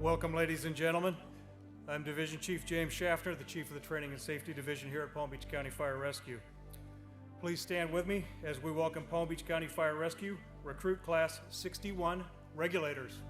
Welcome, ladies and gentlemen. I'm Division Chief James Schaffner, the Chief of the Training and Safety Division here at Palm Beach County Fire Rescue. Please stand with me as we welcome Palm Beach County Fire Rescue Recruit Class 61 Regulators.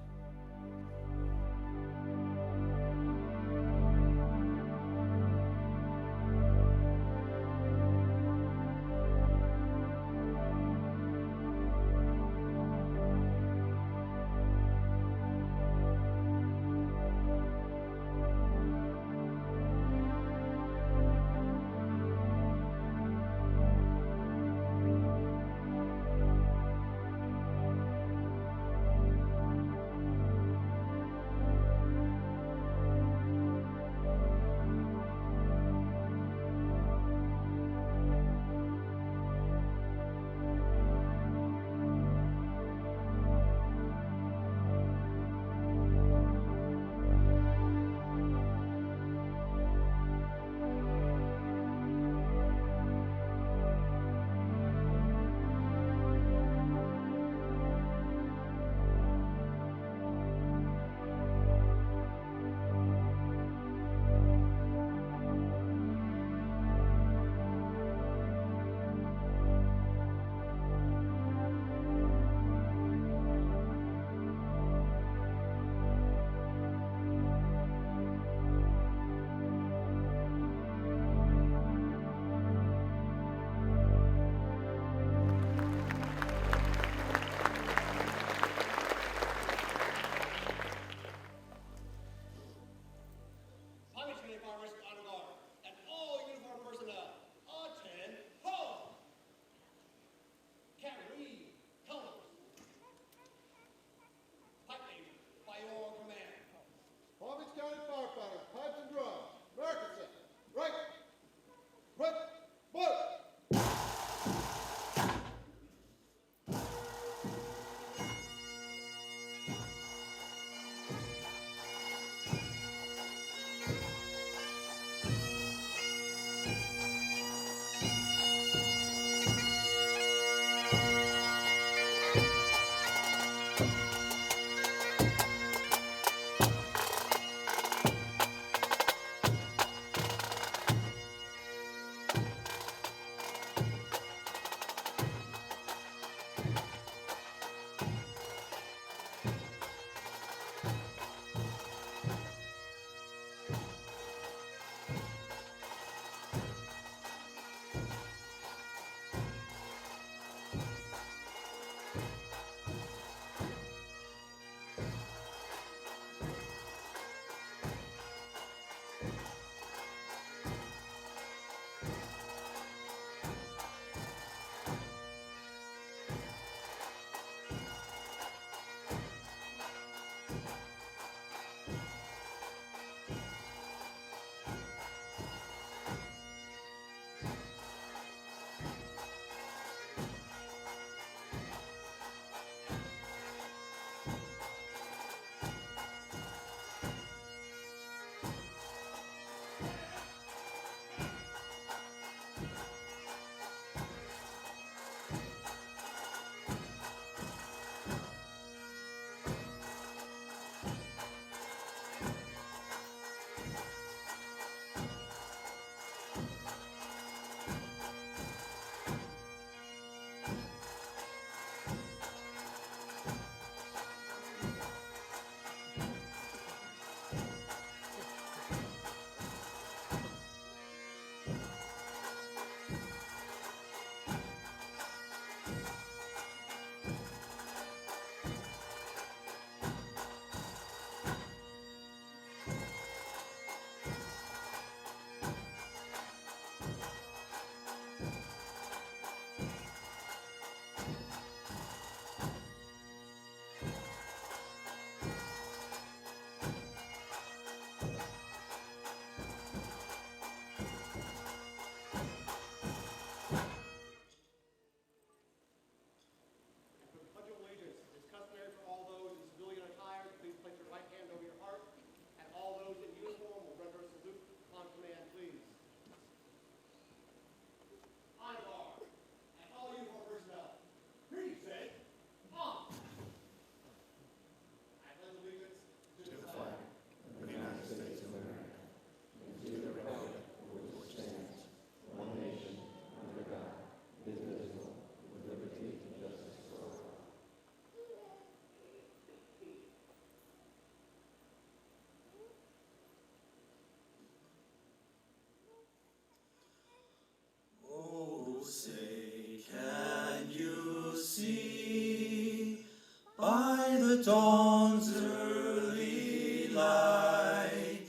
dawn's early light,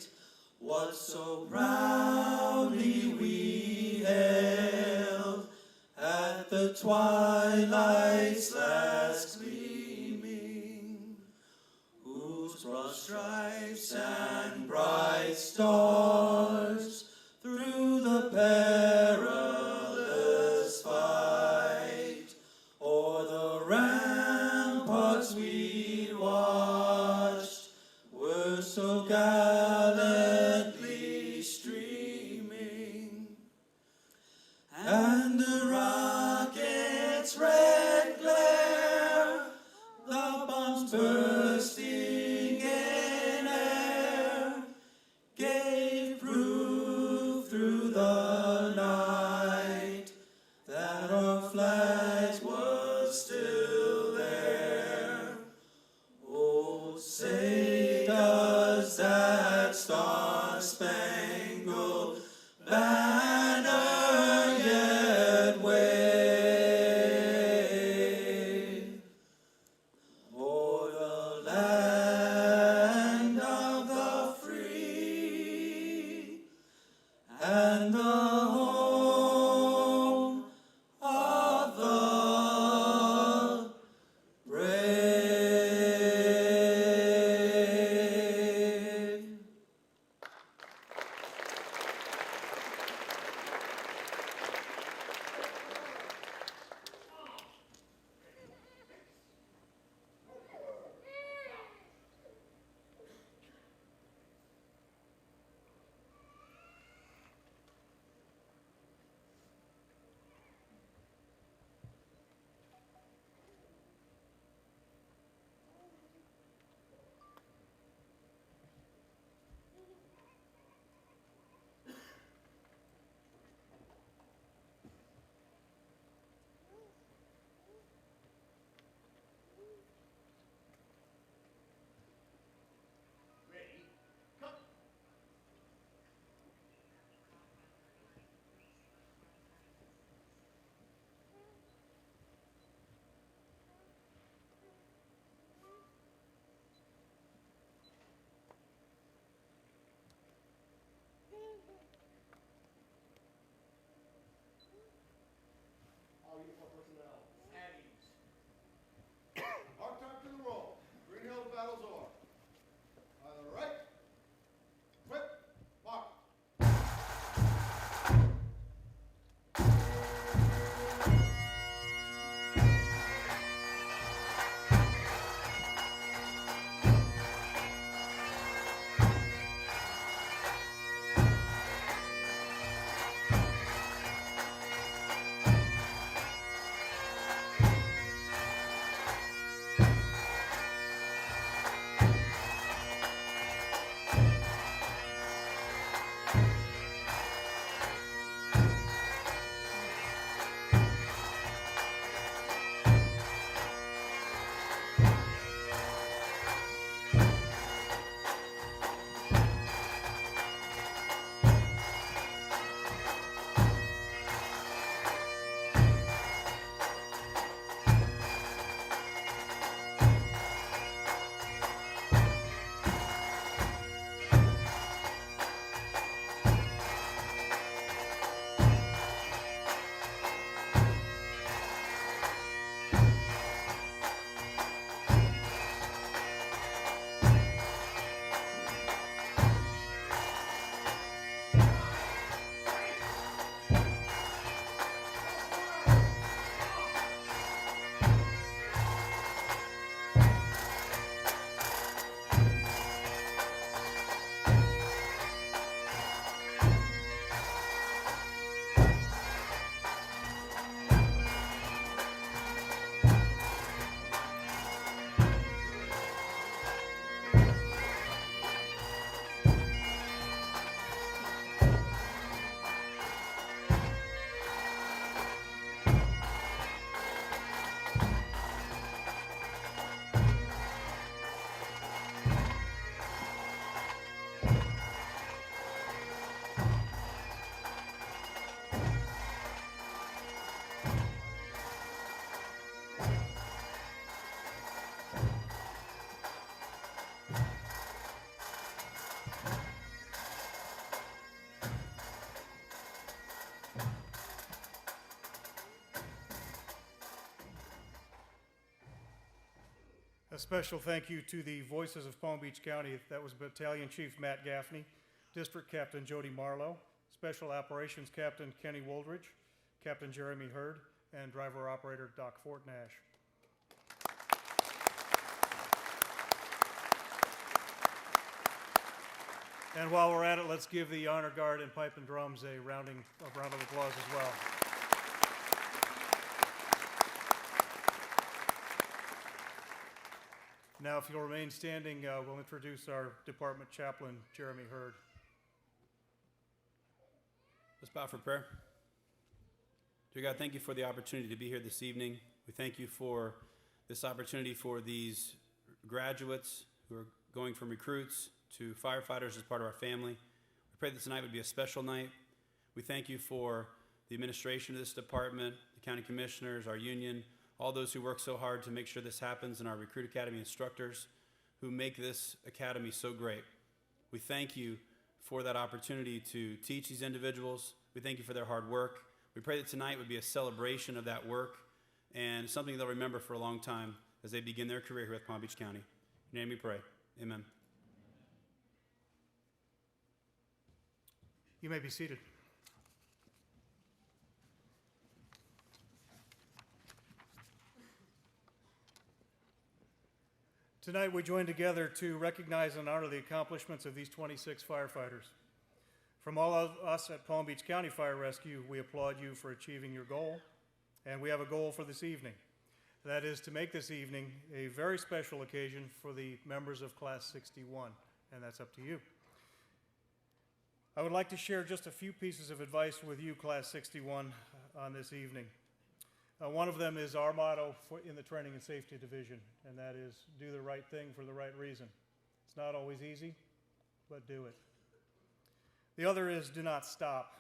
what so proudly we hailed at the twilight's last gleaming, whose broad stripes and bright stars through the perilous fight o'er the ramparts we watched were so gallantly streaming, and the rocket's red glare, the bombs bursting in air, gave proof through the night that our flag was still there. Oh, say does that star-spangled banner yet wave o'er the land of the free and the home of the brave. A special thank you to the voices of Palm Beach County. That was Battalion Chief Matt Gaffney, District Captain Jody Marlowe, Special Operations Captain Kenny Woldridge, Captain Jeremy Hurd, and Driver Operator Doc Fortnash. And while we're at it, let's give the Honor Guard and Pipe and Drums a round of applause as well. Now, if you'll remain standing, we'll introduce our Department Chaplain, Jeremy Hurd. Let's bow for prayer. Dear God, thank you for the opportunity to be here this evening. We thank you for this opportunity for these graduates who are going from recruits to firefighters as part of our family. We pray that tonight would be a special night. We thank you for the administration of this department, the county commissioners, our union, all those who work so hard to make sure this happens, and our Recruit Academy instructors who make this academy so great. We thank you for that opportunity to teach these individuals. We thank you for their hard work. We pray that tonight would be a celebration of that work and something they'll remember for a long time as they begin their career here at Palm Beach County. In your name we pray. Amen. You may be seated. Tonight we join together to recognize and honor the accomplishments of these 26 firefighters. From all of us at Palm Beach County Fire Rescue, we applaud you for achieving your goal, and we have a goal for this evening. That is to make this evening a very special occasion for the members of Class 61, and that's up to you. I would like to share just a few pieces of advice with you, Class 61, on this evening. One of them is our motto in the Training and Safety Division, and that is do the right thing for the right reason. It's not always easy, but do it. The other is do not stop.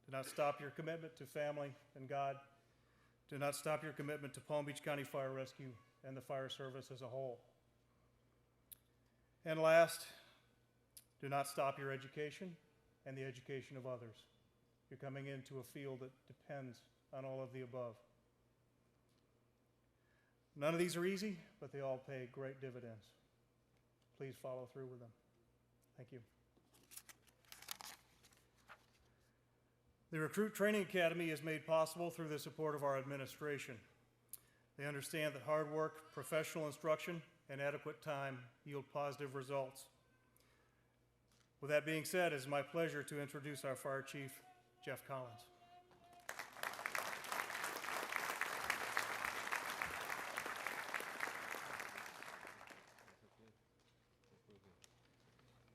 Do not stop your commitment to family and God. Do not stop your commitment to Palm Beach County Fire Rescue and the fire service as a whole. And last, do not stop your education and the education of others. You're coming into a field that depends on all of the above. None of these are easy, but they all pay great dividends. Please follow through with them. Thank you. The Recruit Training Academy is made possible through the support of our administration. They understand that hard work, professional instruction, and adequate time yield positive results. With that being said, it's my pleasure to introduce our Fire Chief, Jeff Collins.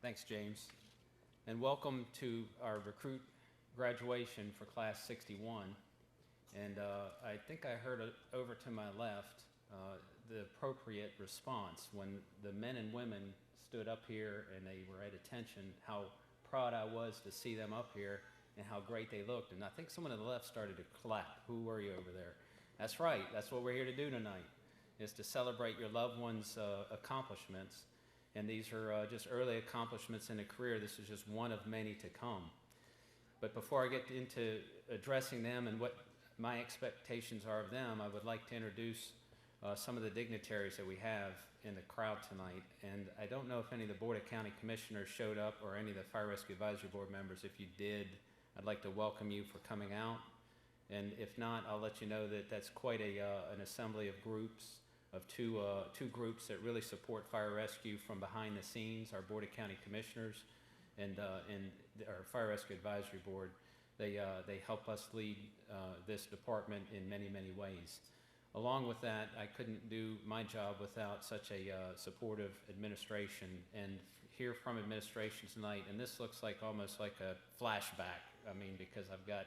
Thanks, James. And welcome to our recruit graduation for Class 61. And I think I heard over to my left the appropriate response when the men and women stood up here and they were at attention, how proud I was to see them up here and how great they looked. And I think someone on the left started to clap. Who were you over there? That's right. That's what we're here to do tonight, is to celebrate your loved ones' accomplishments. And these are just early accomplishments in a career. This is just one of many to come. But before I get into addressing them and what my expectations are of them, I would like to introduce some of the dignitaries that we have in the crowd tonight. And I don't know if any of the Board of County Commissioners showed up or any of the Fire Rescue Advisory Board members. If you did, I'd like to welcome you for coming out. And if not, I'll let you know that that's quite an assembly of groups, of two groups that really support fire rescue from behind the scenes, our Board of County Commissioners and our Fire Rescue Advisory Board. They help us lead this department in many, many ways. Along with that, I couldn't do my job without such a supportive administration, and hear from administration tonight, and this looks like almost like a flashback. I mean, because I've got,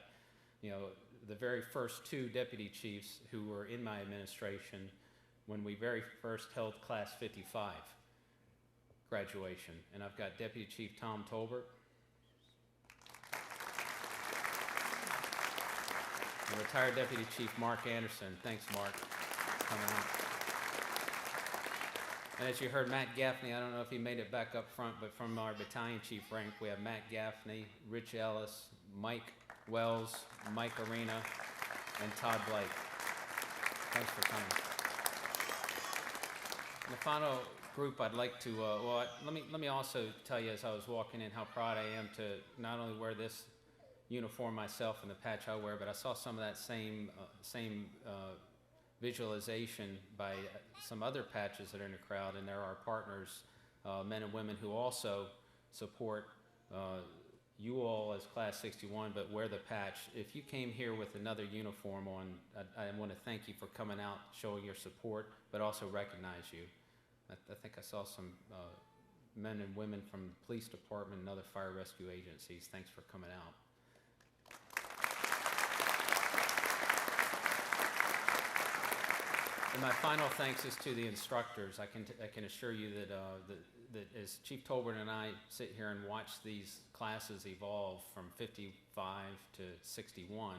the very first two deputy chiefs who were in my administration when we very first held Class 55 graduation. And I've got Deputy Chief Tom Tolbert, and retired Deputy Chief Mark Anderson. Thanks, Mark, for coming out. And as you heard, Matt Gaffney, I don't know if he made it back up front, but from our battalion chief rank, we have Matt Gaffney, Rich Ellis, Mike Wells, Mike Arena, and Todd Blake. Thanks for coming. The final group I'd like to, let me also tell you as I was walking in how proud I am to not only wear this uniform myself and the patch I wear, but I saw some of that same visualization by some other patches that are in the crowd, and there are partners, men and women who also support you all as Class 61, but wear the patch. If you came here with another uniform on, I want to thank you for coming out, showing your support, but also recognize you. I think I saw some men and women from the police department and other fire rescue agencies. Thanks for coming out. And my final thanks is to the instructors. I can assure you that that as Chief Tolbert and I sit here and watch these classes evolve from 55 to 61,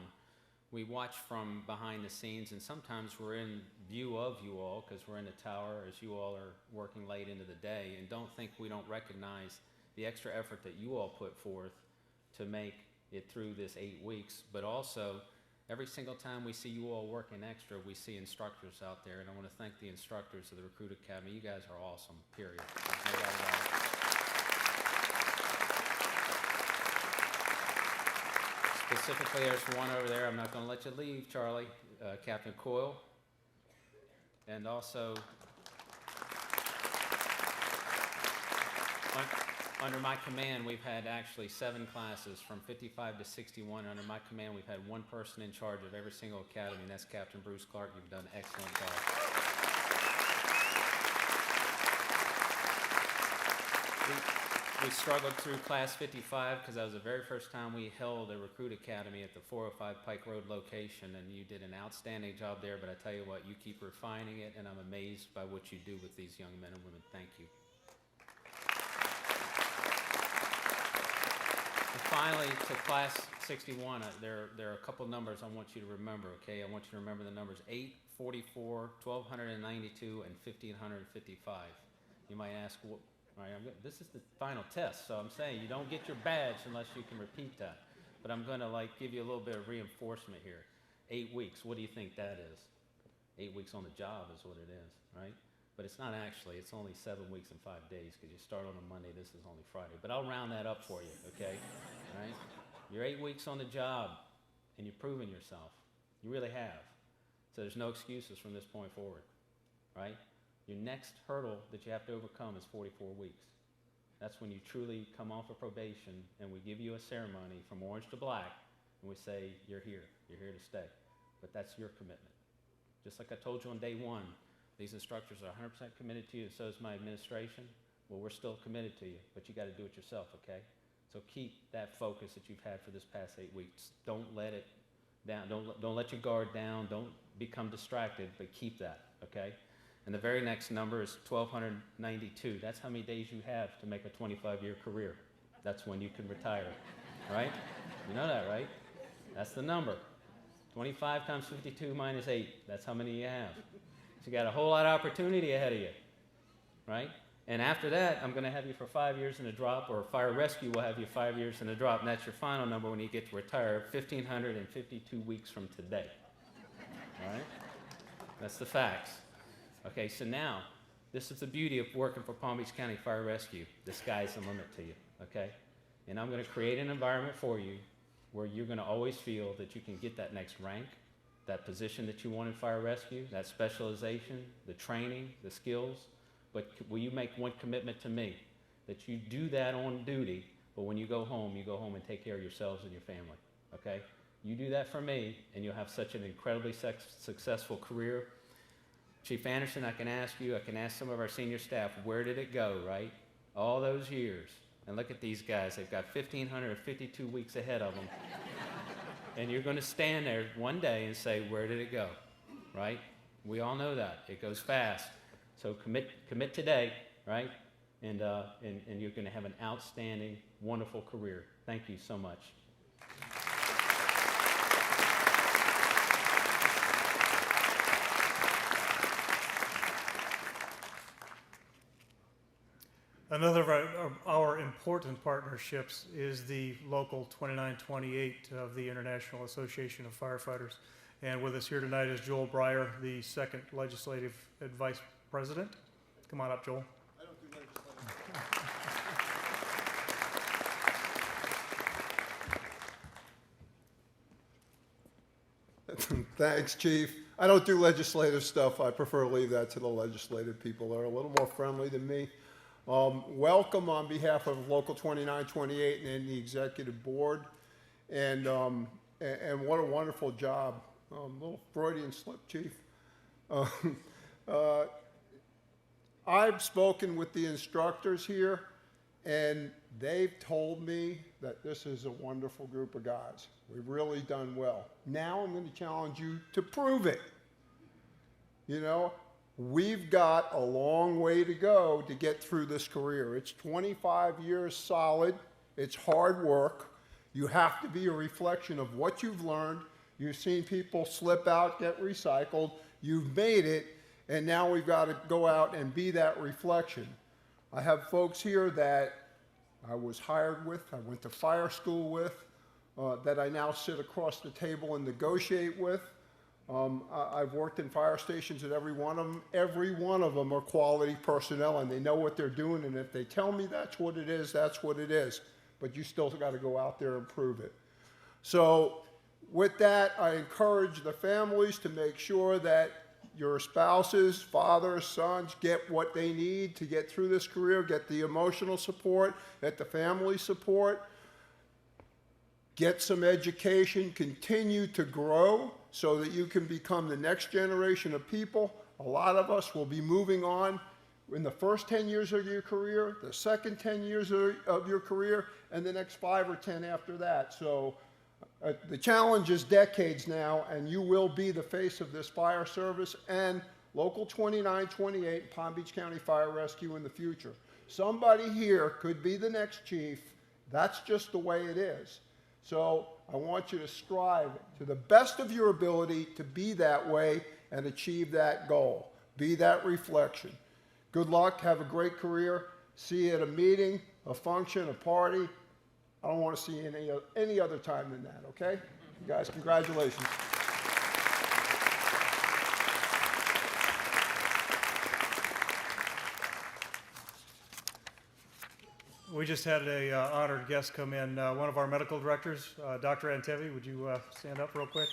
we watch from behind the scenes, and sometimes we're in view of you all because we're in the tower as you all are working late into the day, and don't think we don't recognize the extra effort that you all put forth to make it through this 8 weeks, but also every single time we see you all working extra, we see instructors out there, and I want to thank the instructors of the Recruit Academy. You guys are awesome, period. There's no doubt about it. Specifically, there's one over there. I'm not going to let you leave, Charlie, Captain Coyle. And also, under my command, we've had actually 7 classes from 55 to 61. Under my command, we've had one person in charge of every single academy, and that's Captain Bruce Clark. You've done an excellent job. We struggled through Class 55 because that was the very first time we held a recruit academy at the 405 Pike Road location, and you did an outstanding job there, but I tell you what, you keep refining it, and I'm amazed by what you do with these young men and women. Thank you. And finally, to Class 61, there are a couple numbers I want you to remember, okay? I want you to remember the numbers 8, 44, 1,292, and 1,555. You might ask, well, all right, this is the final test, so I'm saying you don't get your badge unless you can repeat that. But I'm going to give you a little bit of reinforcement here. 8 weeks, what do you think that is? 8 weeks on the job is what it is, right? But it's not actually, it's only 7 weeks and 5 days because you start on a Monday, this is only Friday. But I'll round that up for you, okay? All right? You're 8 weeks on the job and you've proven yourself. You really have. So there's no excuses from this point forward, right? Your next hurdle that you have to overcome is 44 weeks. That's when you truly come off of probation and we give you a ceremony from orange to black and we say, you're here to stay. But that's your commitment. Just like I told you on day one, these instructors are 100% committed to you, and so is my administration. Well, we're still committed to you, but you got to do it yourself, okay? So keep that focus that you've had for this past 8 weeks. Don't let it down. Don't let your guard down. Don't become distracted, but keep that, okay? And the very next number is 1,292. That's how many days you have to make a 25-year career. That's when you can retire, right? You know that, right? That's the number. 25 times 52 minus 8. That's how many you have. So you got a whole lot of opportunity ahead of you, right? And after that, I'm going to have you for 5 years in a drop, or fire rescue will have you 5 years in a drop, and that's your final number when you get to retire, 1,552 weeks from today, all right? That's the facts. Okay, so now, this is the beauty of working for Palm Beach County Fire Rescue. The sky's the limit to you, okay? And I'm going to create an environment for you where you're going to always feel that you can get that next rank, that position that you want in fire rescue, that specialization, the training, the skills. But will you make one commitment to me? That you do that on duty, but when you go home and take care of yourselves and your family, okay? You do that for me, and you'll have such an incredibly successful career. Chief Anderson, I can ask some of our senior staff, where did it go, right? All those years. And look at these guys. They've got 1,552 weeks ahead of them. And you're going to stand there one day and say, where did it go, right? We all know that. It goes fast. So commit today, right? And you're going to have an outstanding, wonderful career. Thank you so much. Another of our important partnerships is the Local 2928 of the International Association of Firefighters. And with us here tonight is Joel Breyer, the second Legislative Vice President. Come on up, Joel. Thanks, Chief. I don't do legislative stuff. I prefer to leave that to the legislative people. They're a little more friendly than me. Welcome on behalf of Local 2928 and the Executive Board. And what a wonderful job. Little Freudian slip, Chief. I've spoken with the instructors here, and they've told me that this is a wonderful group of guys. We've really done well. Now I'm going to challenge you to prove it. You know, we've got a long way to go to get through this career. It's 25 years solid. It's hard work. You have to be a reflection of what you've learned. You've seen people slip out, get recycled. You've made it, and now we've got to go out and be that reflection. I have folks here that I was hired with, I went to fire school with, that I now sit across the table and negotiate with. I've worked in fire stations at every one of them. Every one of them are quality personnel, and they know what they're doing, and if they tell me that's what it is, that's what it is. But you still got to go out there and prove it. So with that, I encourage the families to make sure that your spouses, fathers, sons get what they need to get through this career, get the emotional support, get the family support, get some education, continue to grow so that you can become the next generation of people. A lot of us will be moving on in the first 10 years of your career, the second 10 years of your career, and the next 5 or 10 after that. So the challenge is decades now, and you will be the face of this fire service and Local 2928 Palm Beach County Fire Rescue in the future. Somebody here could be the next chief. That's just the way it is. So I want you to strive to the best of your ability to be that way and achieve that goal. Be that reflection. Good luck. Have a great career. See you at a meeting, a function, a party. I don't want to see you any other time than that, okay? You guys, congratulations. We just had a honored guest come in, one of our medical directors, Dr. Antevi. Would you stand up real quick?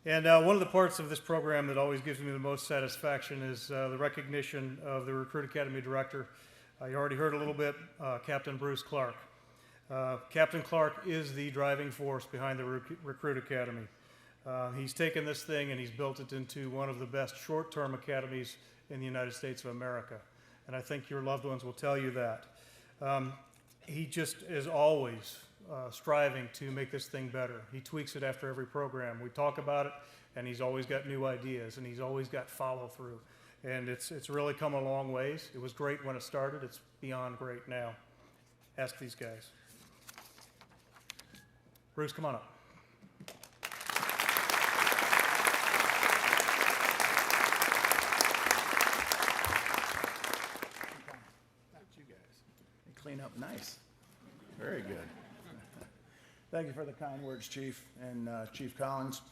And one of the parts of this program that always gives me the most satisfaction is the recognition of the Recruit Academy director. You already heard a little bit, Captain Bruce Clark. Captain Clark is the driving force behind the Recruit Academy. He's taken this thing and he's built it into one of the best short-term academies in the United States of America. And I think your loved ones will tell you that. He just is always striving to make this thing better. He tweaks it after every program. We talk about it, and he's always got new ideas, and he's always got follow-through. And it's really come a long ways. It was great when it started. It's beyond great now. Ask these guys. Bruce, come on up. You guys. They clean up nice. Very good. Thank you for the kind words, Chief, and Chief Collins.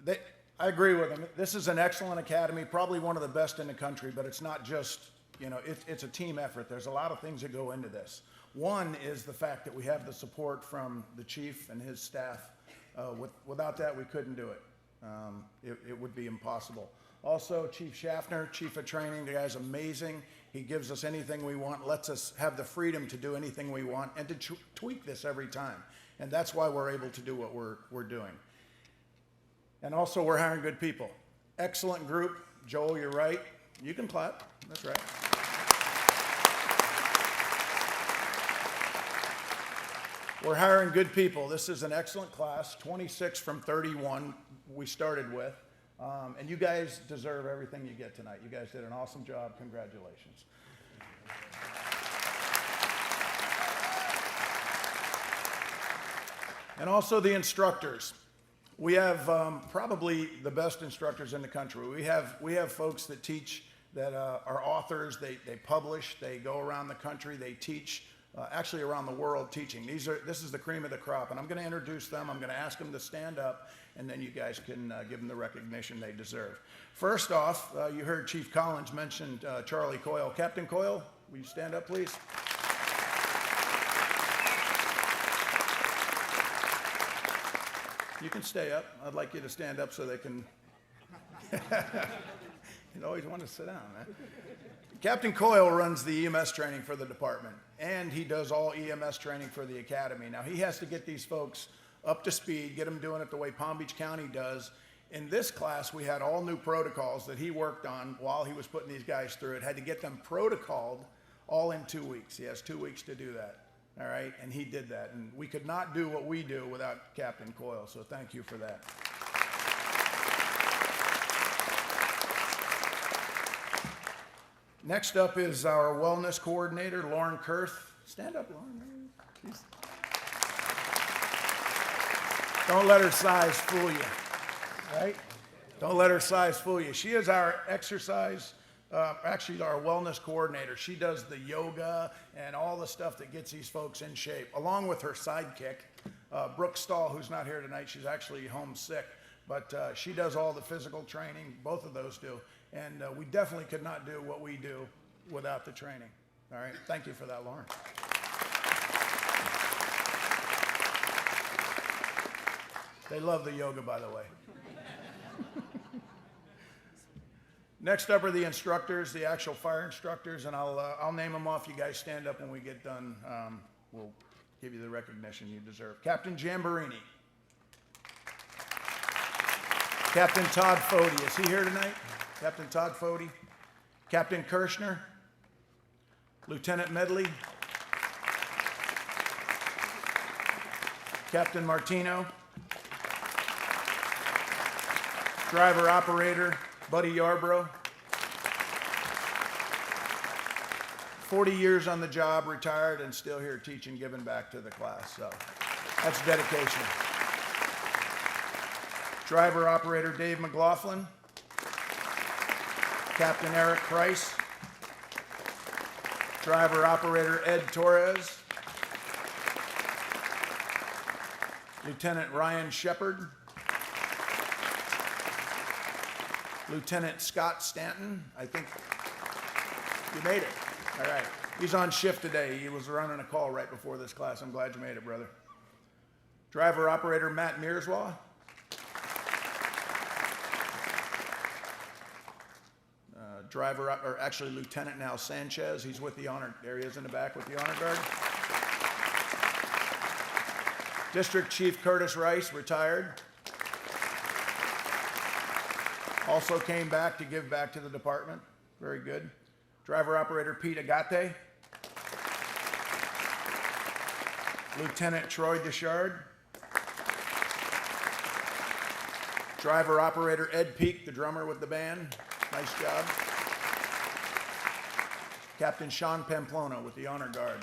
I agree with him. This is an excellent academy, probably one of the best in the country, but it's not just, it's a team effort. There's a lot of things that go into this. One is the fact that we have the support from the chief and his staff. Without that, we couldn't do it. It would be impossible. Also, Chief Schaffner, Chief of Training, the guy's amazing. He gives us anything we want, lets us have the freedom to do anything we want, and to tweak this every time. And that's why we're able to do what we're doing. And also, we're hiring good people. Excellent group. Joel, you're right. You can clap. That's right. We're hiring good people. This is an excellent class, 26 from 31 we started with. And you guys deserve everything you get tonight. You guys did an awesome job. Congratulations. And also the instructors. We have probably the best instructors in the country. We have folks that teach, that are authors. They publish. They go around the country. They teach actually around the world teaching. This is the cream of the crop, and I'm going to introduce them. I'm going to ask them to stand up, and then you guys can give them the recognition they deserve. First off, you heard Chief Collins mention Charlie Coyle. Captain Coyle, will you stand up, please? You can stay up. I'd like you to stand up so they can. You always want to sit down, man. Captain Coyle runs the EMS training for the department, and he does all EMS training for the academy. Now, he has to get these folks up to speed, get them doing it the way Palm Beach County does. In this class, we had all new protocols that he worked on while he was putting these guys through it. Had to get them protocoled all in 2 weeks. He has 2 weeks to do that, all right? And he did that. And we could not do what we do without Captain Coyle, so thank you for that. Next up is our wellness coordinator, Lauren Kurth. Stand up, Lauren. Please. Don't let her size fool you, right? Don't let her size fool you. She is our exercise, actually our wellness coordinator. She does the yoga and all the stuff that gets these folks in shape, along with her sidekick, Brooke Stahl, who's not here tonight. She's actually homesick, but she does all the physical training. Both of those do. And we definitely could not do what we do without the training. All right, thank you for that, Lauren. They love the yoga, by the way. Next up are the instructors, the actual fire instructors, and I'll name them off. You guys stand up when we get done. We'll give you the recognition you deserve. Captain Jamborini. Captain Todd Fody. Is he here tonight? Captain Todd Fody. Captain Kirshner. Lieutenant Medley. Captain Martino. Driver operator Buddy Yarbrough. 40 years on the job, retired, and still here teaching, giving back to the class. So that's dedication. Driver operator Dave McLaughlin. Captain Eric Price. Driver operator Ed Torres. Lieutenant Ryan Shepard. Lieutenant Scott Stanton. I think you made it. All right. He's on shift today. He was running a call right before this class. I'm glad you made it, brother. Driver operator Matt Mearswaw. Lieutenant now Sanchez. He's with the honor. There he is in the back with the honor guard. District Chief Curtis Rice, retired. Also came back to give back to the department. Very good. Driver operator Pete Agate. Lieutenant Troy Deschard. Driver operator Ed Peak, the drummer with the band. Nice job. Captain Sean Pamplona with the honor guard.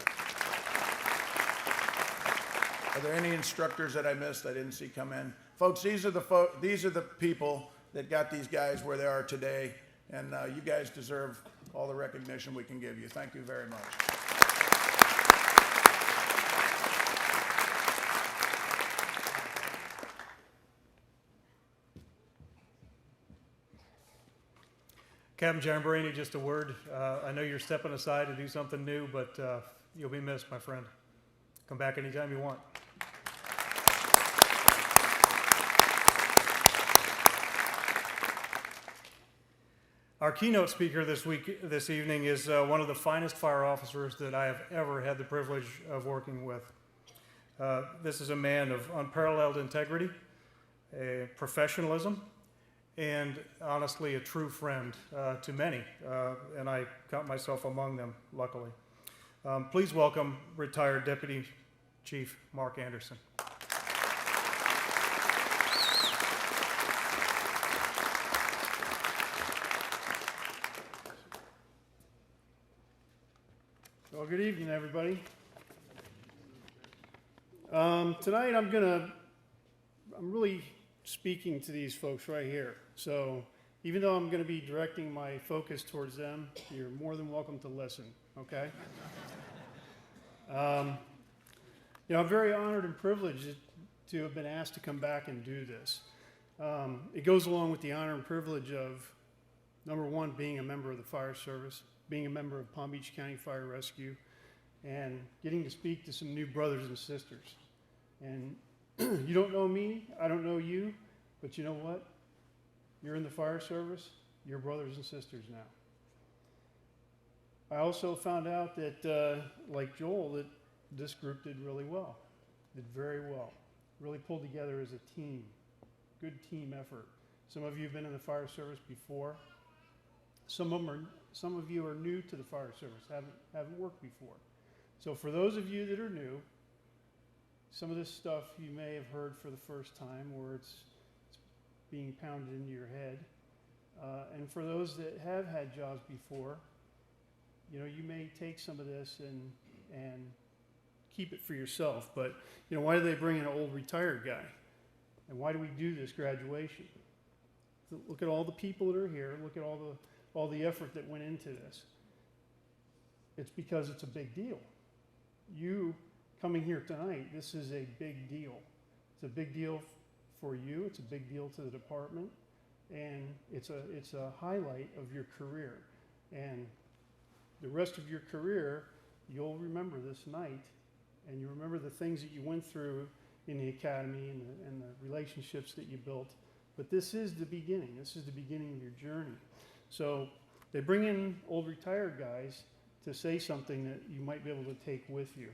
Are there any instructors that I missed I didn't see come in? Folks, these are the people that got these guys where they are today, and you guys deserve all the recognition we can give you. Thank you very much. Captain Jamborini, just a word. I know you're stepping aside to do something new, but you'll be missed, my friend. Come back anytime you want. Our keynote speaker this evening is one of the finest fire officers that I have ever had the privilege of working with. This is a man of unparalleled integrity, professionalism, and honestly a true friend to many, and I count myself among them, luckily. Please welcome retired Deputy Chief Mark Anderson. Well, good evening, everybody. Tonight I'm really speaking to these folks right here. So even though I'm going to be directing my focus towards them, you're more than welcome to listen, okay? I'm very honored and privileged to have been asked to come back and do this. It goes along with the honor and privilege of, number one, being a member of the fire service, being a member of Palm Beach County Fire Rescue, and getting to speak to some new brothers and sisters. And you don't know me, I don't know you, but you know what? You're in the fire service, you're brothers and sisters now. I also found out that, like Joel, that this group did really well, did very well, really pulled together as a team, good team effort. Some of you have been in the fire service before. Some of you are new to the fire service, haven't worked before. So for those of you that are new, some of this stuff you may have heard for the first time, or it's being pounded into your head. And for those that have had jobs before, you may take some of this and keep it for yourself. But why do they bring in an old retired guy? And why do we do this graduation? Look at all the people that are here. Look at all the effort that went into this. It's because it's a big deal. You coming here tonight, this is a big deal. It's a big deal for you. It's a big deal to the department, and it's a highlight of your career. And the rest of your career, you'll remember this night, and you remember the things that you went through in the academy and the relationships that you built. But this is the beginning. This is the beginning of your journey. So they bring in old retired guys to say something that you might be able to take with you.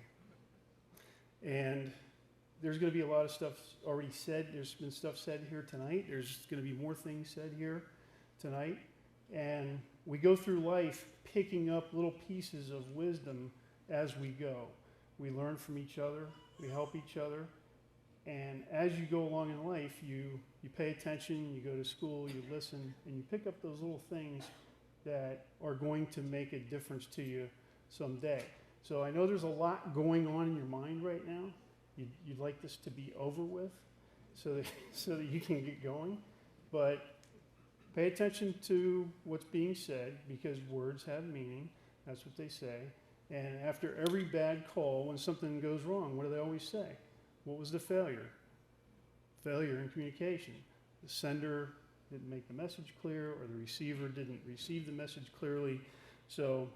And there's going to be a lot of stuff already said. There's been stuff said here tonight. There's going to be more things said here tonight. And we go through life picking up little pieces of wisdom as we go. We learn from each other. We help each other. And as you go along in life, you pay attention, you go to school, you listen, and you pick up those little things that are going to make a difference to you someday. So I know there's a lot going on in your mind right now. You'd like this to be over with so that you can get going. But pay attention to what's being said, because words have meaning. That's what they say. And after every bad call, when something goes wrong, what do they always say? What was the failure? Failure in communication. The sender didn't make the message clear, or the receiver didn't receive the message clearly. So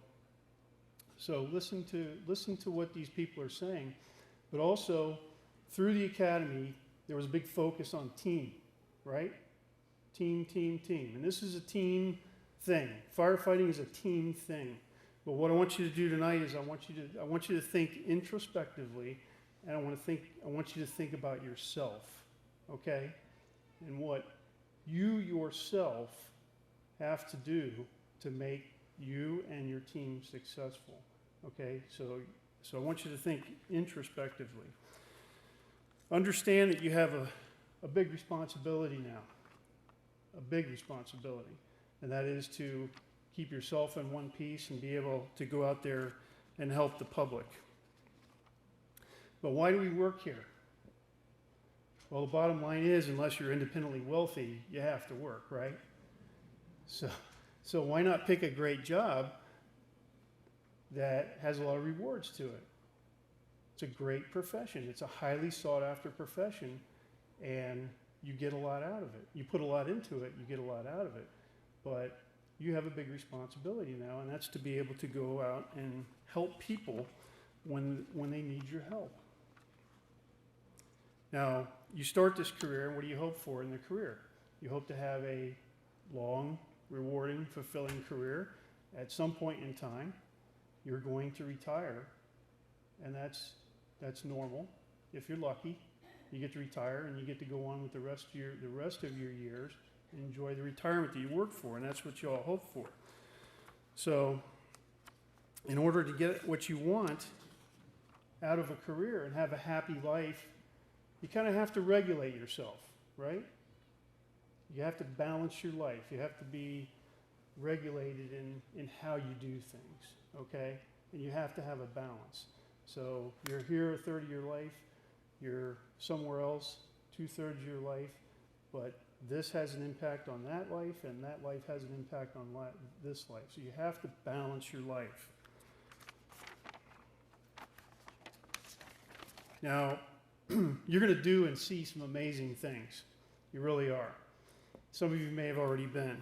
listen to what these people are saying. But also, through the academy, there was a big focus on team, right? Team. And this is a team thing. Firefighting is a team thing. But what I want you to do tonight is I want you to think introspectively, and I want you to think about yourself, okay? And what you yourself have to do to make you and your team successful, okay? So I want you to think introspectively. Understand that you have a big responsibility now, a big responsibility, and that is to keep yourself in one piece and be able to go out there and help the public. But why do we work here? Well, the bottom line is, unless you're independently wealthy, you have to work, right? So why not pick a great job that has a lot of rewards to it? It's a great profession. It's a highly sought after profession, and you get a lot out of it. You put a lot into it, you get a lot out of it. But you have a big responsibility now, and that's to be able to go out and help people when they need your help. Now, you start this career, and what do you hope for in the career? You hope to have a long, rewarding, fulfilling career. At some point in time, you're going to retire, and that's normal. If you're lucky, you get to retire, and you get to go on with the rest of your years and enjoy the retirement that you worked for, and that's what you all hope for. So, in order to get what you want out of a career and have a happy life, you kind of have to regulate yourself, right? You have to balance your life. You have to be regulated in how you do things, okay? And you have to have a balance. So you're here a third of your life, you're somewhere else 2/3 of your life, but this has an impact on that life, and that life has an impact on this life. So you have to balance your life. Now, you're going to do and see some amazing things. You really are. Some of you may have already been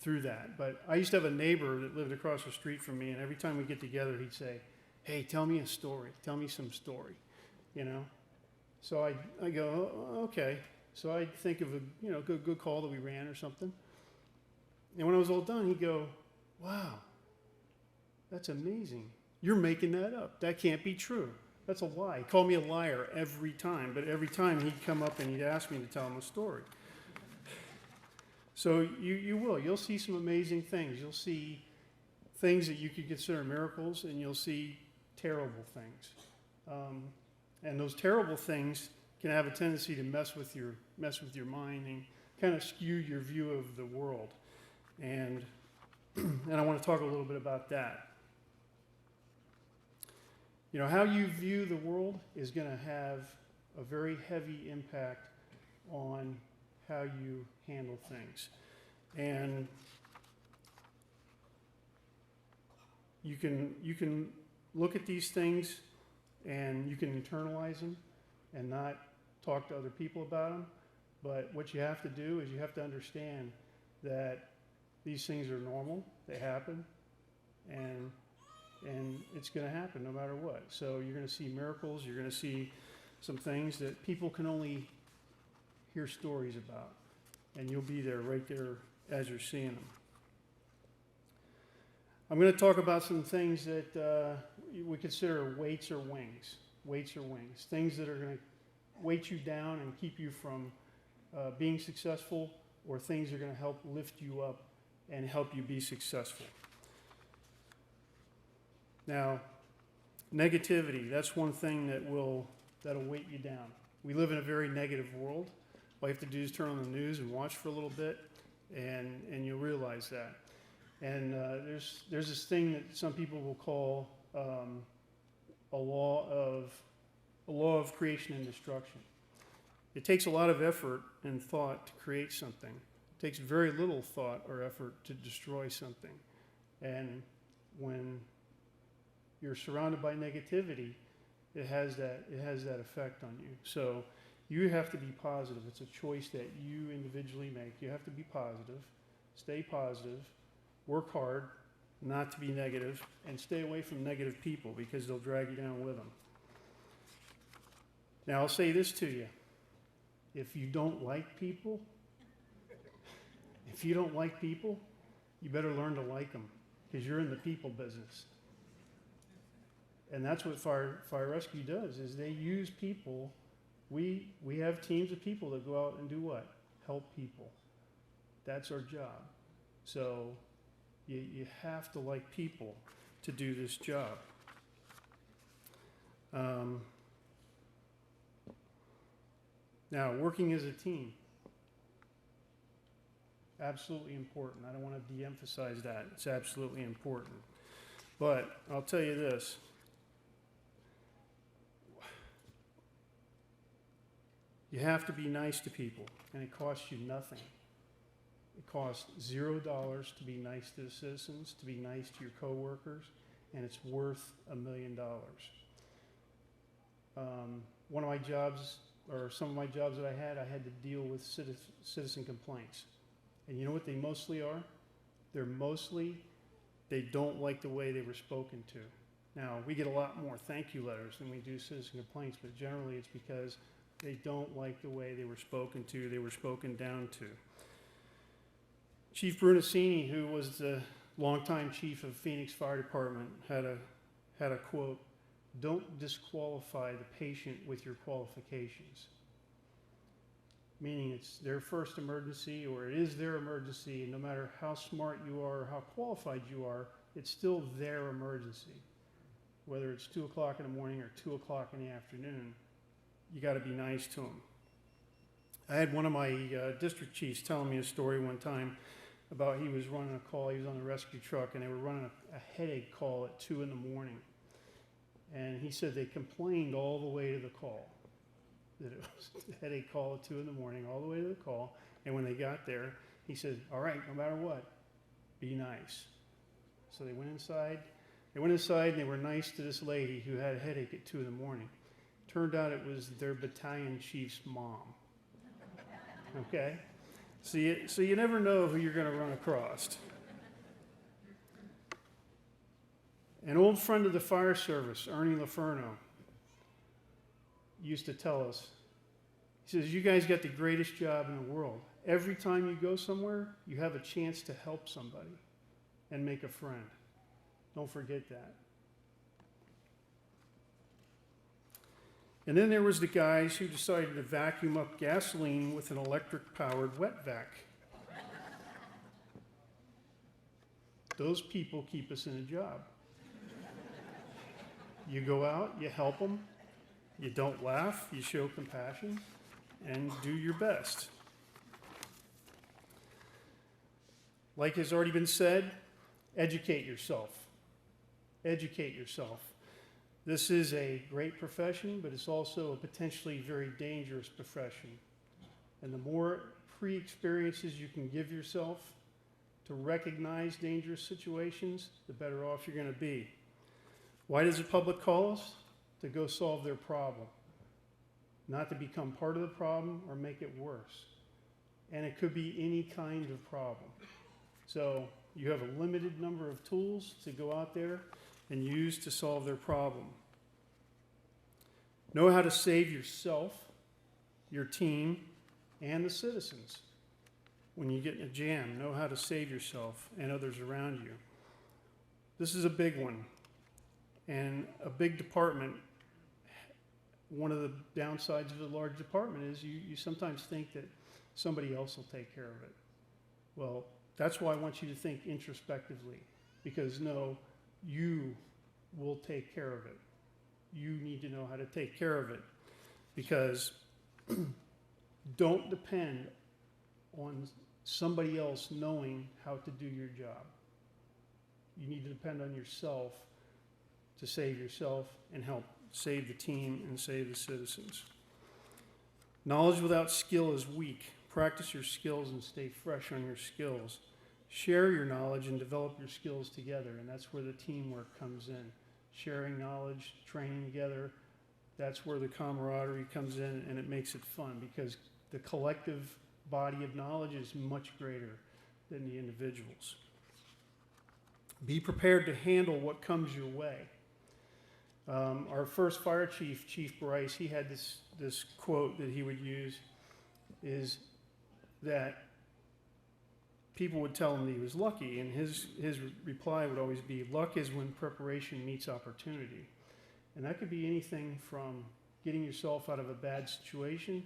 through that. But I used to have a neighbor that lived across the street from me, and every time we get together, he'd say, "Hey, tell me a story. Tell me some story," you know? So I go, "Oh, okay." So I'd think of a good call that we ran or something. And when I was all done, he'd go, "Wow, that's amazing. You're making that up. That can't be true. That's a lie." He called me a liar every time, but every time he'd come up and he'd ask me to tell him a story. So you'll see some amazing things. You'll see things that you could consider miracles, and you'll see terrible things. And those terrible things can have a tendency to mess with your mind and kind of skew your view of the world. And I want to talk a little bit about that. You know, how you view the world is going to have a very heavy impact on how you handle things. And you can look at these things and you can internalize them and not talk to other people about them. But what you have to do is you have to understand that these things are normal, they happen, and it's going to happen no matter what. So you're going to see miracles, you're going to see some things that people can only hear stories about, and you'll be there right there as you're seeing them. I'm going to talk about some things that we consider weights or wings. Weights or wings. Things that are going to weight you down and keep you from being successful, or things that are going to help lift you up and help you be successful. Now, negativity, that's one thing that'll weight you down. We live in a very negative world. All you have to do is turn on the news and watch for a little bit, and you'll realize that. And there's this thing that some people will call a law of creation and destruction. It takes a lot of effort and thought to create something. It takes very little thought or effort to destroy something. And when you're surrounded by negativity, it has that effect on you. So you have to be positive. It's a choice that you individually make. You have to be positive, stay positive, work hard, not to be negative, and stay away from negative people because they'll drag you down with them. Now, I'll say this to you. If you don't like people, you better learn to like them because you're in the people business. And that's what fire rescue does, is they use people. We have teams of people that go out and do what? Help people. That's our job. So you have to like people to do this job. Now, working as a team, absolutely important. I don't want to de-emphasize that. It's absolutely important. But I'll tell you this. You have to be nice to people, and it costs you nothing. It costs $0 to be nice to the citizens, to be nice to your coworkers, and it's worth $1 million. One of my jobs, or some of my jobs that I had to deal with citizen complaints. And you know what they mostly are? They don't like the way they were spoken to. Now, we get a lot more thank you letters than we do citizen complaints, but generally it's because they don't like the way they were spoken to, they were spoken down to. Chief Brunacini, who was the longtime chief of Phoenix Fire Department, had a quote, "Don't disqualify the patient with your qualifications." Meaning it's their first emergency, or it is their emergency, and no matter how smart you are or how qualified you are, it's still their emergency. Whether it's 2 o'clock in the morning or 2 o'clock in the afternoon, you got to be nice to them. I had one of my district chiefs telling me a story one time about he was running a call. He was on the rescue truck, and they were running a headache call at 2 in the morning. And he said they complained all the way to the call, that it was a headache call at 2 in the morning, all the way to the call. And when they got there, he said, "All right, no matter what, be nice." So they went inside. And they were nice to this lady who had a headache at 2 in the morning. Turned out it was their battalion chief's mom. Okay? So you never know who you're going to run across. An old friend of the fire service, Ernie LaFerno, used to tell us, he says, you guys got the greatest job in the world. Every time you go somewhere, you have a chance to help somebody and make a friend. Don't forget that. And then there was the guys who decided to vacuum up gasoline with an electric-powered wet vac. Those people keep us in a job. You go out, you help them, you don't laugh, you show compassion, and do your best. Like has already been said, educate yourself. Educate yourself. This is a great profession, but it's also a potentially very dangerous profession. And the more pre-experiences you can give yourself to recognize dangerous situations, the better off you're going to be. Why does the public call us? To go solve their problem, not to become part of the problem or make it worse. And it could be any kind of problem. So you have a limited number of tools to go out there and use to solve their problem. Know how to save yourself, your team, and the citizens. When you get in a jam, know how to save yourself and others around you. This is a big one. And a big department, one of the downsides of a large department is you sometimes think that somebody else will take care of it. Well, that's why I want you to think introspectively, because no, you will take care of it. You need to know how to take care of it, because don't depend on somebody else knowing how to do your job. You need to depend on yourself to save yourself and help save the team and save the citizens. Knowledge without skill is weak. Practice your skills and stay fresh on your skills. Share your knowledge and develop your skills together, and that's where the teamwork comes in. Sharing knowledge, training together, that's where the camaraderie comes in, and it makes it fun because the collective body of knowledge is much greater than the individuals. Be prepared to handle what comes your way. Our first fire chief, Chief Bryce, he had this quote that he would use, is that people would tell him that he was lucky, and his reply would always be, luck is when preparation meets opportunity. And that could be anything from getting yourself out of a bad situation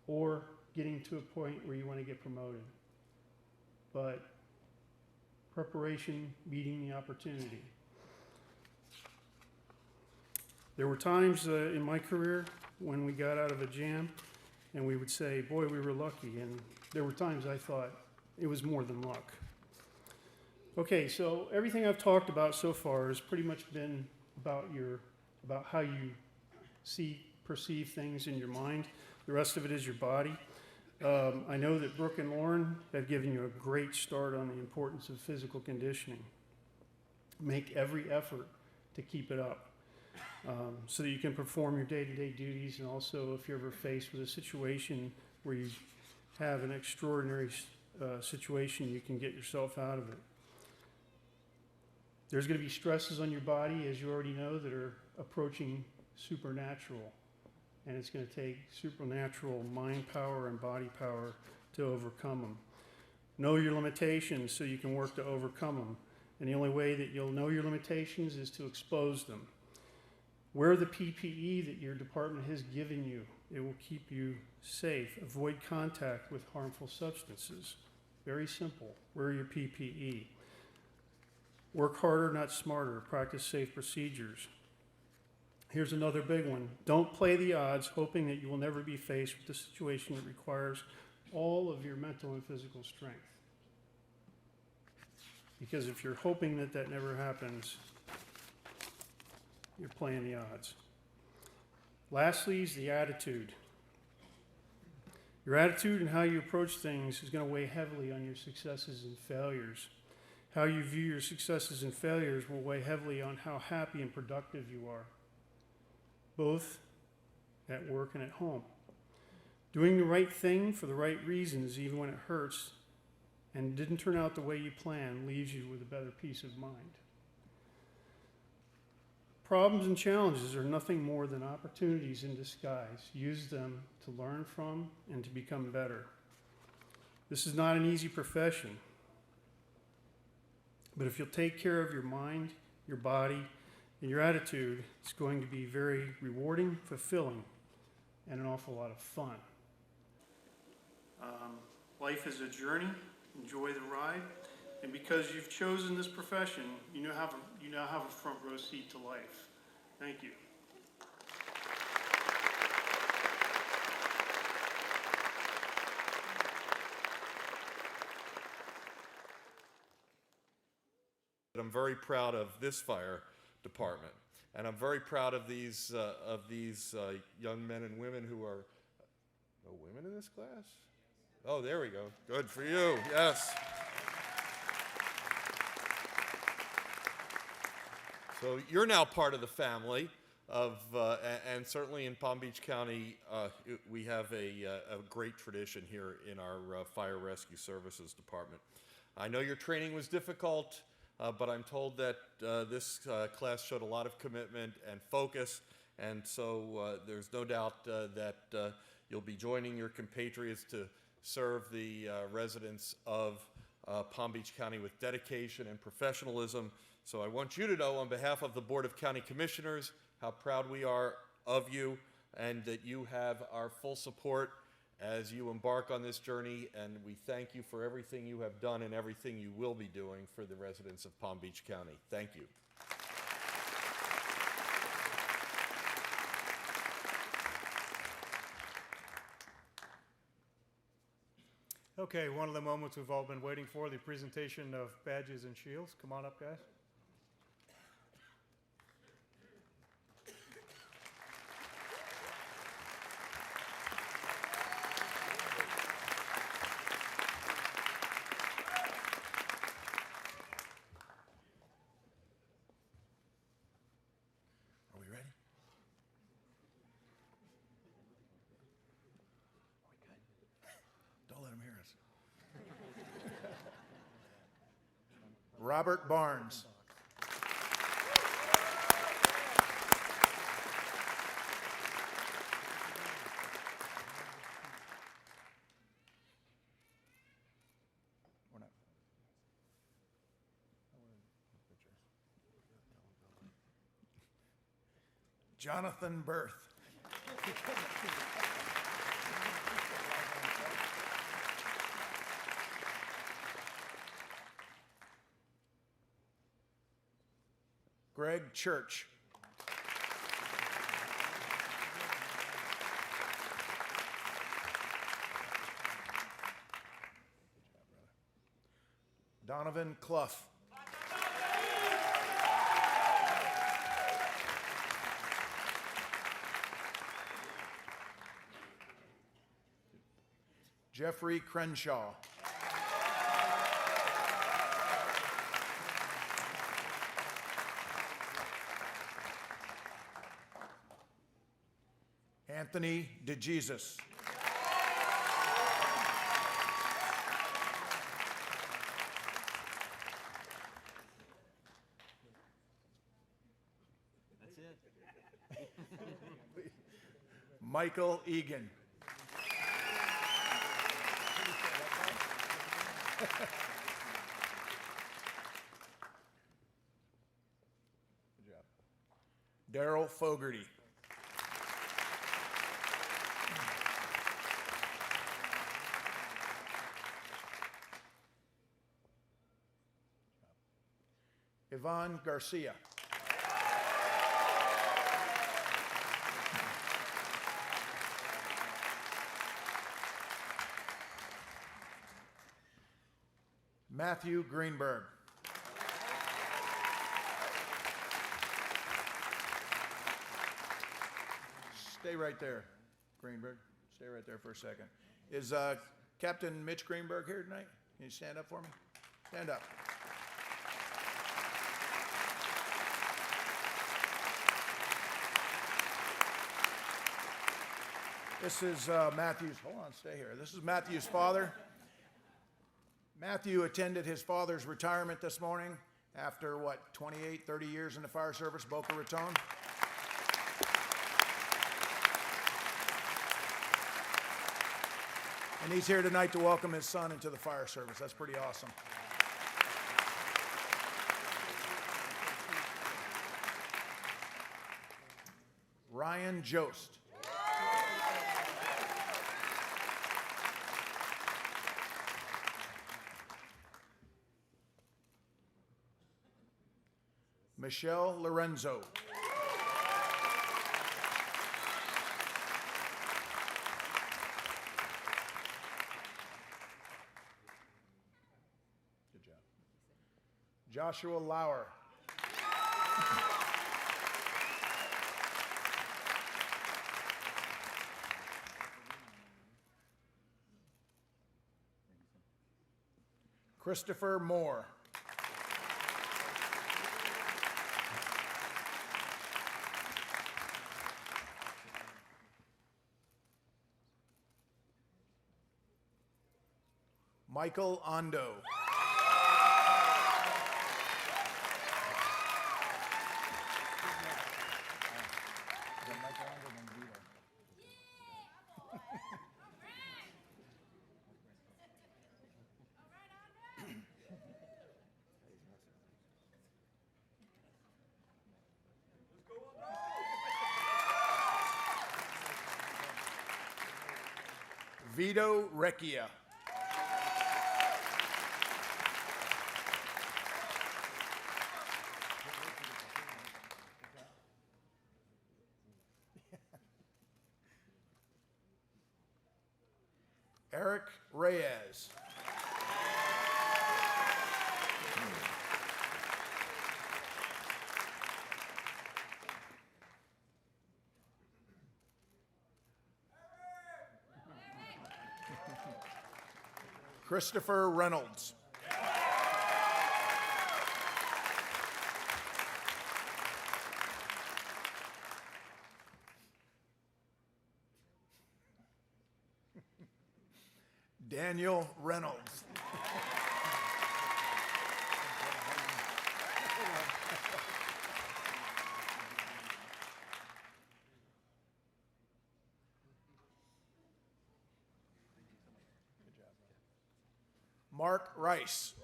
or getting to a point where you want to get promoted. But preparation meeting the opportunity. There were times in my career when we got out of a jam and we would say, boy, we were lucky. And there were times I thought it was more than luck. Okay, so everything I've talked about so far has pretty much been about how you perceive things in your mind. The rest of it is your body. I know that Brooke and Lauren have given you a great start on the importance of physical conditioning. Make every effort to keep it up so that you can perform your day-to-day duties, and also if you're ever faced with a situation where you have an extraordinary situation, you can get yourself out of it. There's going to be stresses on your body, as you already know, that are approaching supernatural. And it's going to take supernatural mind power and body power to overcome them. Know your limitations so you can work to overcome them. And the only way that you'll know your limitations is to expose them. Wear the PPE that your department has given you. It will keep you safe. Avoid contact with harmful substances. Very simple. Wear your PPE. Work harder, not smarter. Practice safe procedures. Here's another big one. Don't play the odds, hoping that you will never be faced with a situation that requires all of your mental and physical strength. Because if you're hoping that that never happens, you're playing the odds. Lastly is the attitude. Your attitude and how you approach things is going to weigh heavily on your successes and failures. How you view your successes and failures will weigh heavily on how happy and productive you are. Both at work and at home. Doing the right thing for the right reasons, even when it hurts and didn't turn out the way you planned, leaves you with a better peace of mind. Problems and challenges are nothing more than opportunities in disguise. Use them to learn from and to become better. This is not an easy profession, but if you'll take care of your mind, your body, and your attitude, it's going to be very rewarding, fulfilling, and an awful lot of fun. Life is a journey. Enjoy the ride. And because you've chosen this profession, you now have a front row seat to life. Thank you. I'm very proud of this fire department, and I'm very proud of these young men and women who are. No women in this class? Oh, there we go. Good for you. Yes. So you're now part of the family of, and certainly in Palm Beach County, we have a great tradition here in our Fire Rescue Services Department. I know your training was difficult, but I'm told that this class showed a lot of commitment and focus, and so there's no doubt that you'll be joining your compatriots to serve the residents of Palm Beach County with dedication and professionalism. So I want you to know on behalf of the Board of County Commissioners how proud we are of you and that you have our full support as you embark on this journey, and we thank you for everything you have done and everything you will be doing for the residents of Palm Beach County. Thank you. Okay, one of the moments we've all been waiting for, the presentation of badges and shields. Come on up, guys. Are we ready? Don't let them hear us. Robert Barnes. We're not. Jonathan Berth. Greg Church. Donovan Clough. Jeffrey Crenshaw. Anthony DeJesus. That's it. Michael Egan. Good job. Daryl Fogarty. Yvonne Garcia. Matthew Greenberg. Stay right there, Greenberg. Stay right there for a second. Is Captain Mitch Greenberg here tonight? Can you stand up for me? Stand up. This is Matthew's, hold on, stay here. This is Matthew's father. Matthew attended his father's retirement this morning after, 28, 30 years in the fire service, Boca Raton. And he's here tonight to welcome his son into the fire service. That's pretty awesome. Ryan Jost. Michelle Lorenzo. Good job. Joshua Lauer. Christopher Moore. Michael Ondo. Vito Recchia. Eric Reyes. Christopher Reynolds. Daniel Reynolds. Mark Rice.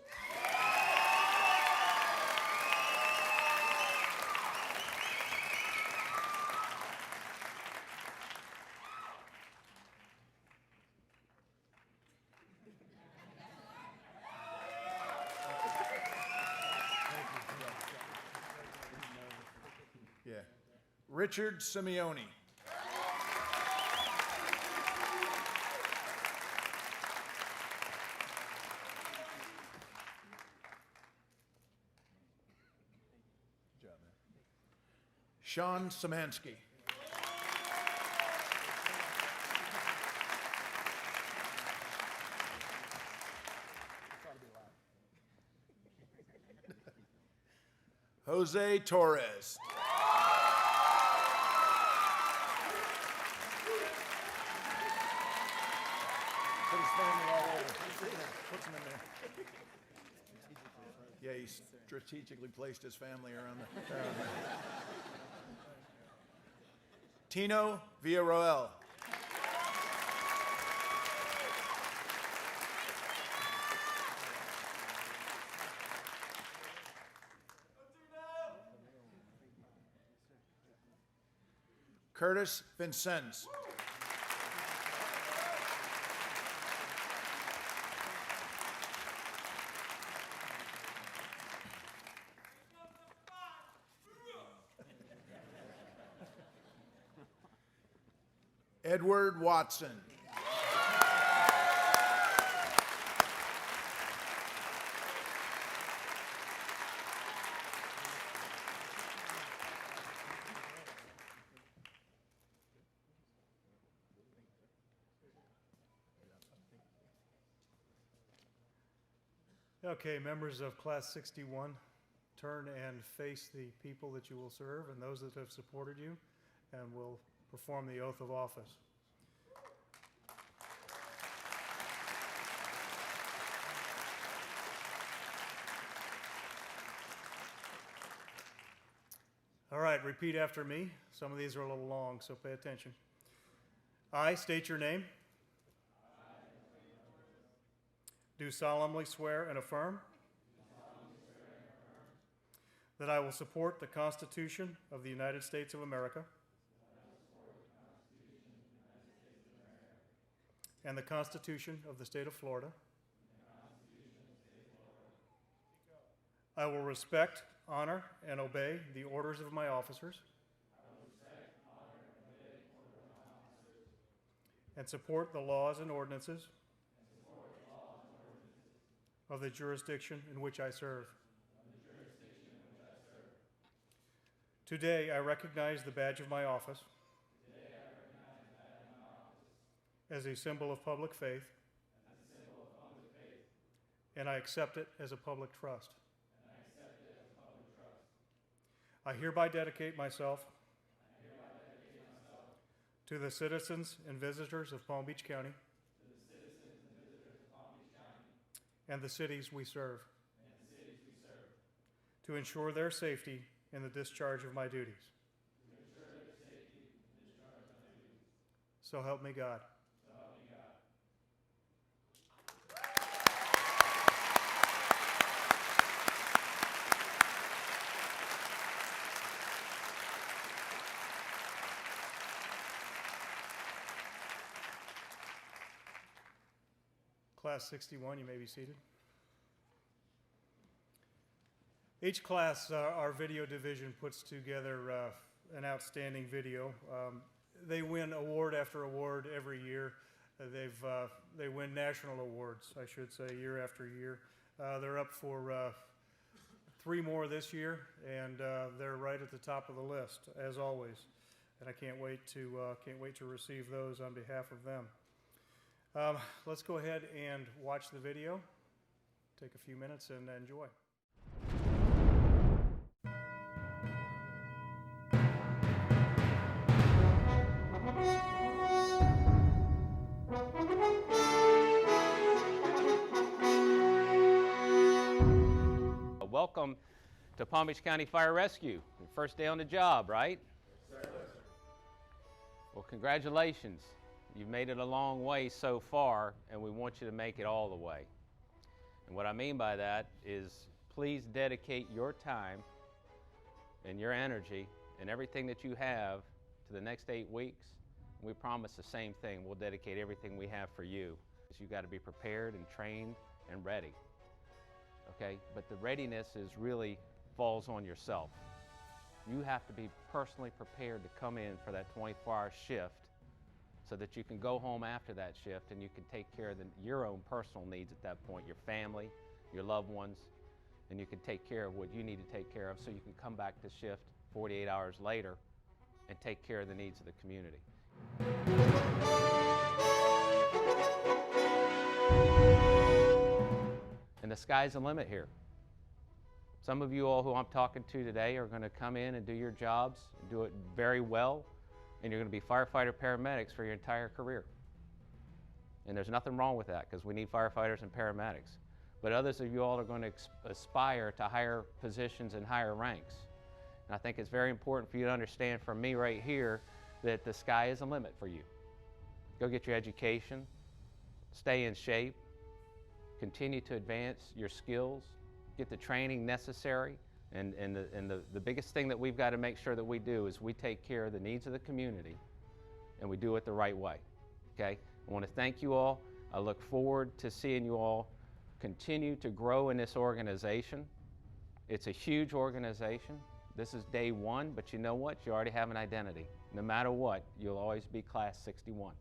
Yeah. Richard Simeone. Sean Samansky. Jose Torres. Put his family all over. Puts them in there. Yeah, he strategically placed his family around the. Tino Villarroel. Curtis Vincennes. Edward Watson. Okay, members of Class 61, turn and face the people that you will serve and those that have supported you, and will perform the oath of office. All right, repeat after me. Some of these are a little long, so pay attention. I state your name. Do solemnly swear and affirm that I will support the Constitution of the United States of America and the Constitution of the State of Florida. I will respect, honor, and obey the orders of my officers and support the laws and ordinances of the jurisdiction in which I serve. Today, I recognize the badge of my office as a symbol of public faith, and I accept it as a public trust. I hereby dedicate myself to the citizens and visitors of Palm Beach County and the cities we serve, to ensure their safety in the discharge of my duties. So help me God. Class 61, you may be seated. Each class, our video division puts together an outstanding video. They win award after award every year. They win national awards, I should say, year after year. They're up for 3 more this year, and they're right at the top of the list, as always. And I can't wait to receive those on behalf of them. Let's go ahead and watch the video. Take a few minutes and enjoy. Welcome to Palm Beach County Fire Rescue. Your first day on the job, right? Yes, sir. Well, congratulations. You've made it a long way so far, and we want you to make it all the way. And what I mean by that is please dedicate your time and your energy and everything that you have to the next 8 weeks. We promise the same thing. We'll dedicate everything we have for you. You've got to be prepared and trained and ready. Okay? But the readiness really falls on yourself. You have to be personally prepared to come in for that 24-hour shift so that you can go home after that shift and you can take care of your own personal needs at that point, your family, your loved ones, and you can take care of what you need to take care of so you can come back to shift 48 hours later and take care of the needs of the community. And the sky's the limit here. Some of you all who I'm talking to today are going to come in and do your jobs, and do it very well, and you're going to be firefighter paramedics for your entire career. And there's nothing wrong with that because we need firefighters and paramedics. But others of you all are going to aspire to higher positions and higher ranks. And I think it's very important for you to understand from me right here that the sky is the limit for you. Go get your education, stay in shape, continue to advance your skills, get the training necessary. And the biggest thing that we've got to make sure that we do is we take care of the needs of the community, and we do it the right way, okay? I want to thank you all. I look forward to seeing you all continue to grow in this organization. It's a huge organization. This is day 1, but you know what? You already have an identity. No matter what, you'll always be Class 61.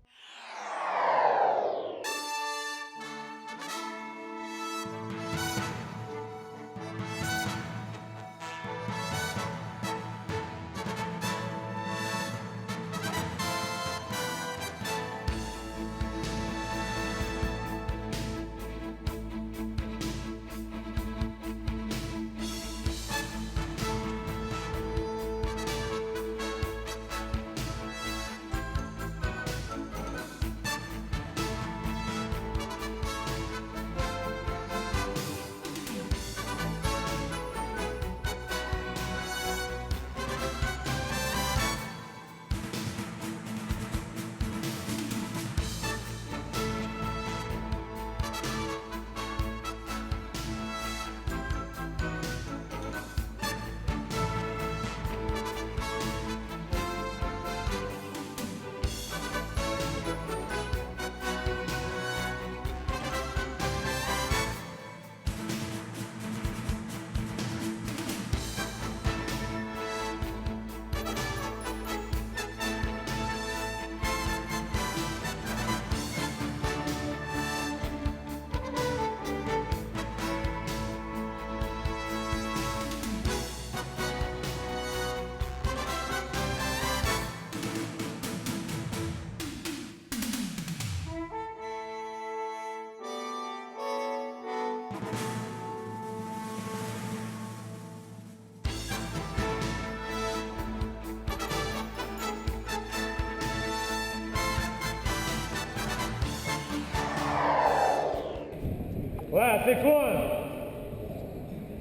Last 6-1.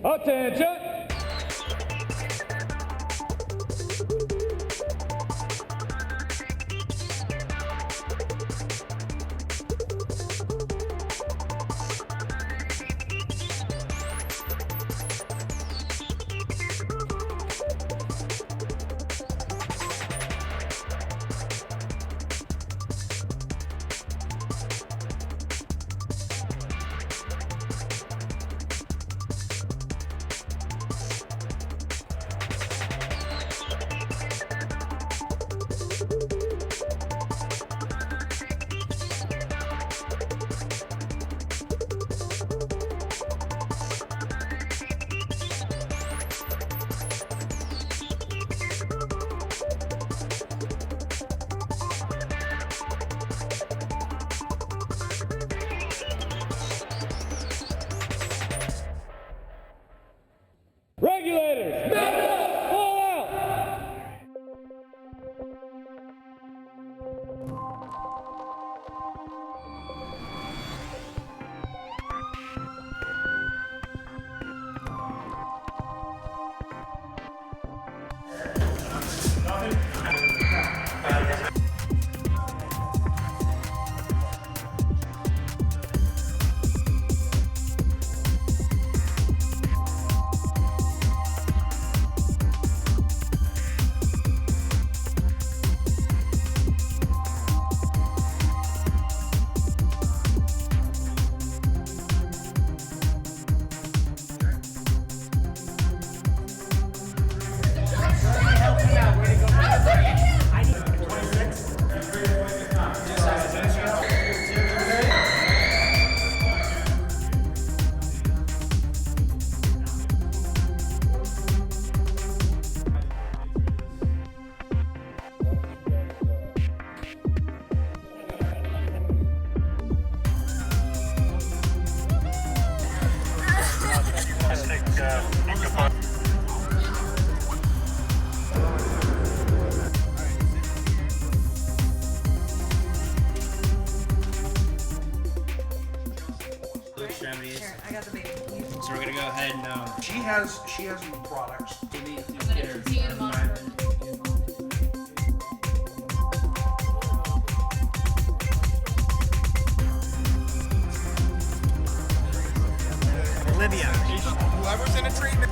Attention. Regulators, stand up, pull out. Extremities. Here, I got the baby. So we're gonna go ahead and She has new products. Get him on. Olivia. Whoever's in a treatment.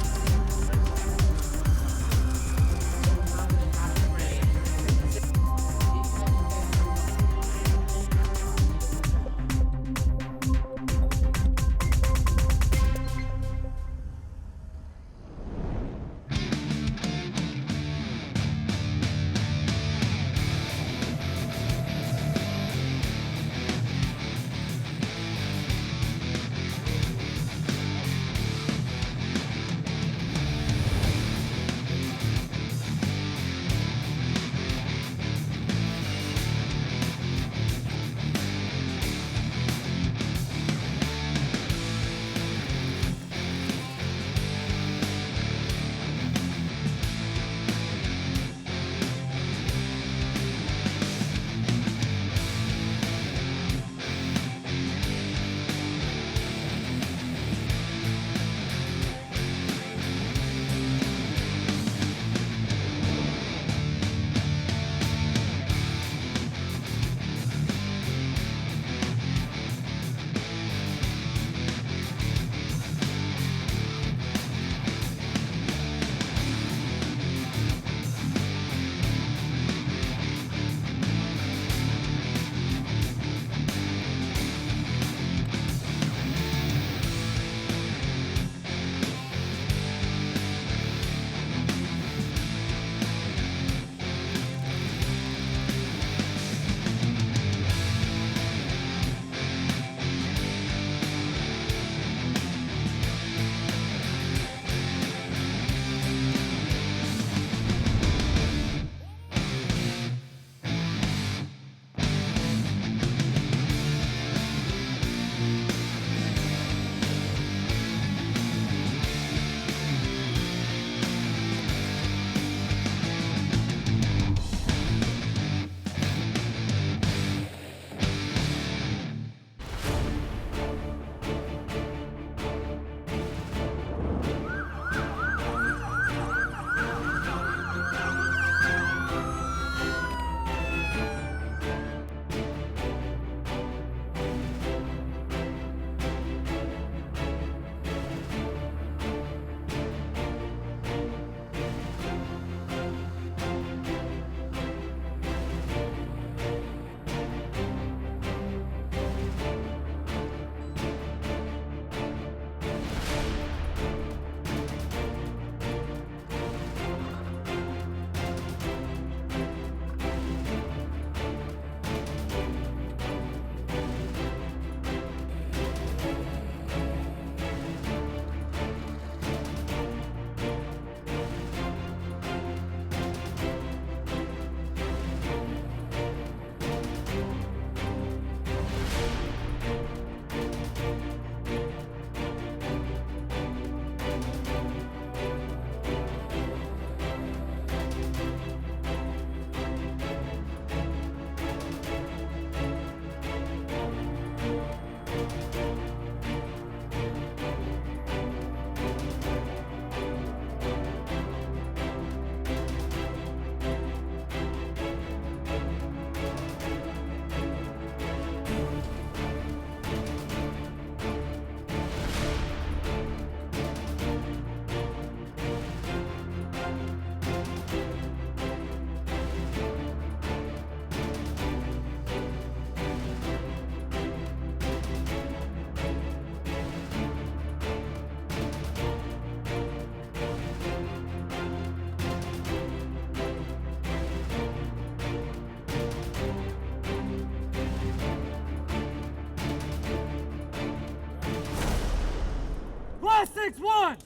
Class 6-1,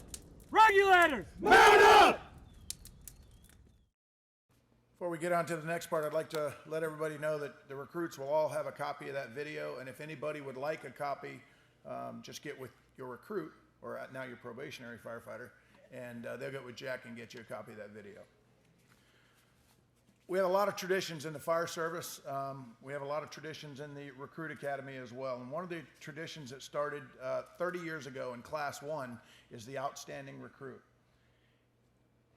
regulators, Mount up! Before we get on to the next part, I'd like to let everybody know that the recruits will all have a copy of that video, and if anybody would like a copy, just get with your recruit, or now your probationary firefighter, and they'll get with Jack and get you a copy of that video. We have a lot of traditions in the fire service. We have a lot of traditions in the recruit academy as well. And one of the traditions that started 30 years ago in Class 1 is the outstanding recruit.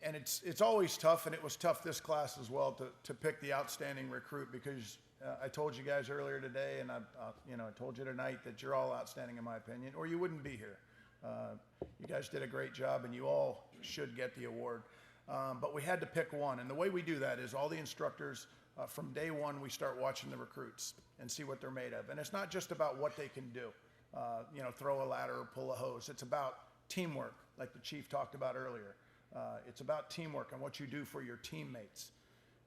And it's always tough, and it was tough this class as well to pick the outstanding recruit, because I told you guys earlier today, and I told you tonight that you're all outstanding in my opinion, or you wouldn't be here. You guys did a great job, and you all should get the award. But we had to pick one, and the way we do that is all the instructors, from day one, we start watching the recruits and see what they're made of. And it's not just about what they can do, throw a ladder or pull a hose. It's about teamwork, like the chief talked about earlier. It's about teamwork and what you do for your teammates.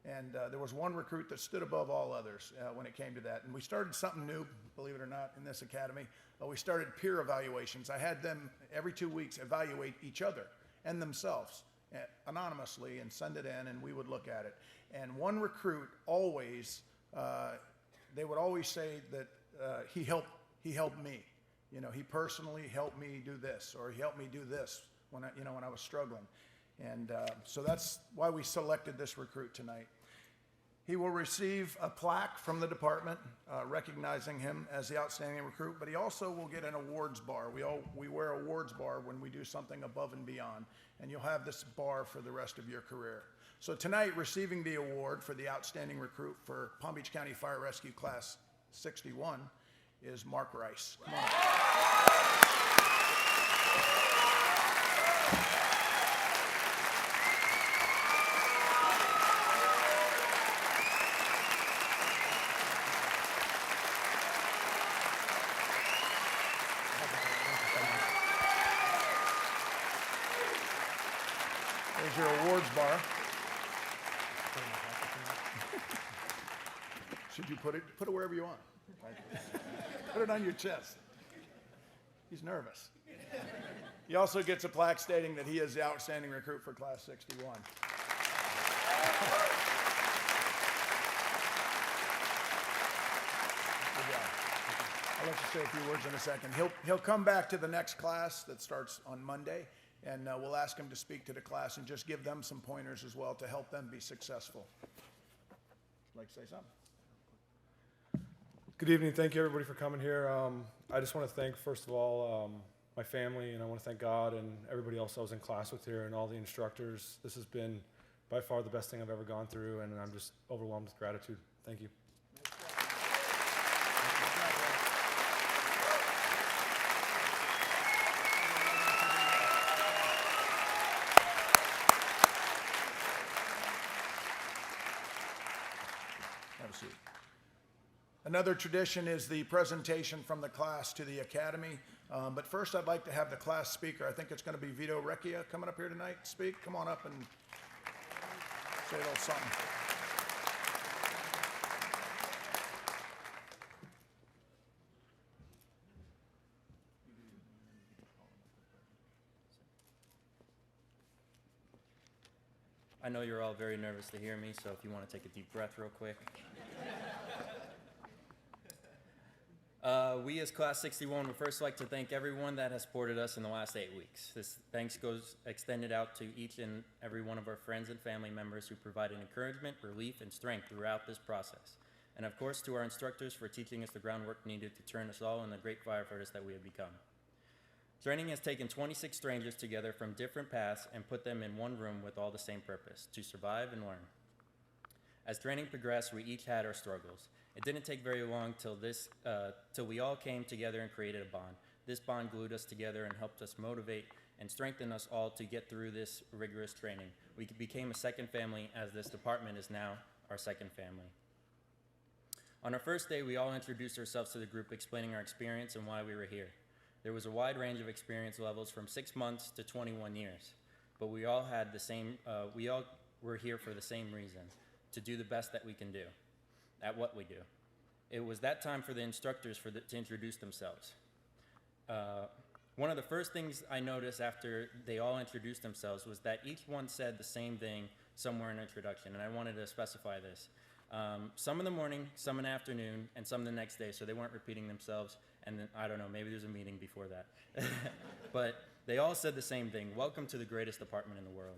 And there was one recruit that stood above all others when it came to that. And we started something new, believe it or not, in this academy. We started peer evaluations. I had them every 2 weeks evaluate each other and themselves anonymously and send it in, and we would look at it. And one recruit always, they would always say that he helped me. He personally helped me do this, or he helped me do this when I was struggling. And so that's why we selected this recruit tonight. He will receive a plaque from the department recognizing him as the outstanding recruit, but he also will get an awards bar. We wear awards bar when we do something above and beyond, and you'll have this bar for the rest of your career. So tonight, receiving the award for the outstanding recruit for Palm Beach County Fire Rescue Class 61 is Mark Rice. Come on. There's your awards bar. Should you put it wherever you want? Put it on your chest. He's nervous. He also gets a plaque stating that he is the outstanding recruit for Class 61. Good job. I'll let you say a few words in a second. He'll come back to the next class that starts on Monday, and we'll ask him to speak to the class and just give them some pointers as well to help them be successful. Like to say something? Good evening. Thank you, everybody, for coming here. I just want to thank, first of all, my family, and I want to thank God and everybody else I was in class with here and all the instructors. This has been by far the best thing I've ever gone through, and I'm just overwhelmed with gratitude. Thank you. Have a seat. Another tradition is the presentation from the class to the academy. But first, I'd like to have the class speaker. I think it's going to be Vito Recchia coming up here tonight to speak. Come on up and say a little something. I know you're all very nervous to hear me, so if you want to take a deep breath real quick. We as Class 61 would first like to thank everyone that has supported us in the last 8 weeks. This thanks goes extended out to each and every one of our friends and family members who provided encouragement, relief, and strength throughout this process. And of course to our instructors for teaching us the groundwork needed to turn us all into the great firefighters that we have become. Training has taken 26 strangers together from different paths and put them in one room with all the same purpose, to survive and learn. As training progressed, we each had our struggles. It didn't take very long till we all came together and created a bond. This bond glued us together and helped us motivate and strengthen us all to get through this rigorous training. We became a second family, as this department is now our second family. On our first day, we all introduced ourselves to the group, explaining our experience and why we were here. There was a wide range of experience levels from 6 months to 21 years, but we all had the same, we all were here for the same reason, to do the best that we can do at what we do. It was that time for the instructors to introduce themselves. One of the first things I noticed after they all introduced themselves was that each one said the same thing somewhere in introduction, and I wanted to specify this. Some in the morning, some in the afternoon, and some the next day, so they weren't repeating themselves, and then, I don't know, maybe there's a meeting before that. But they all said the same thing: welcome to the greatest department in the world.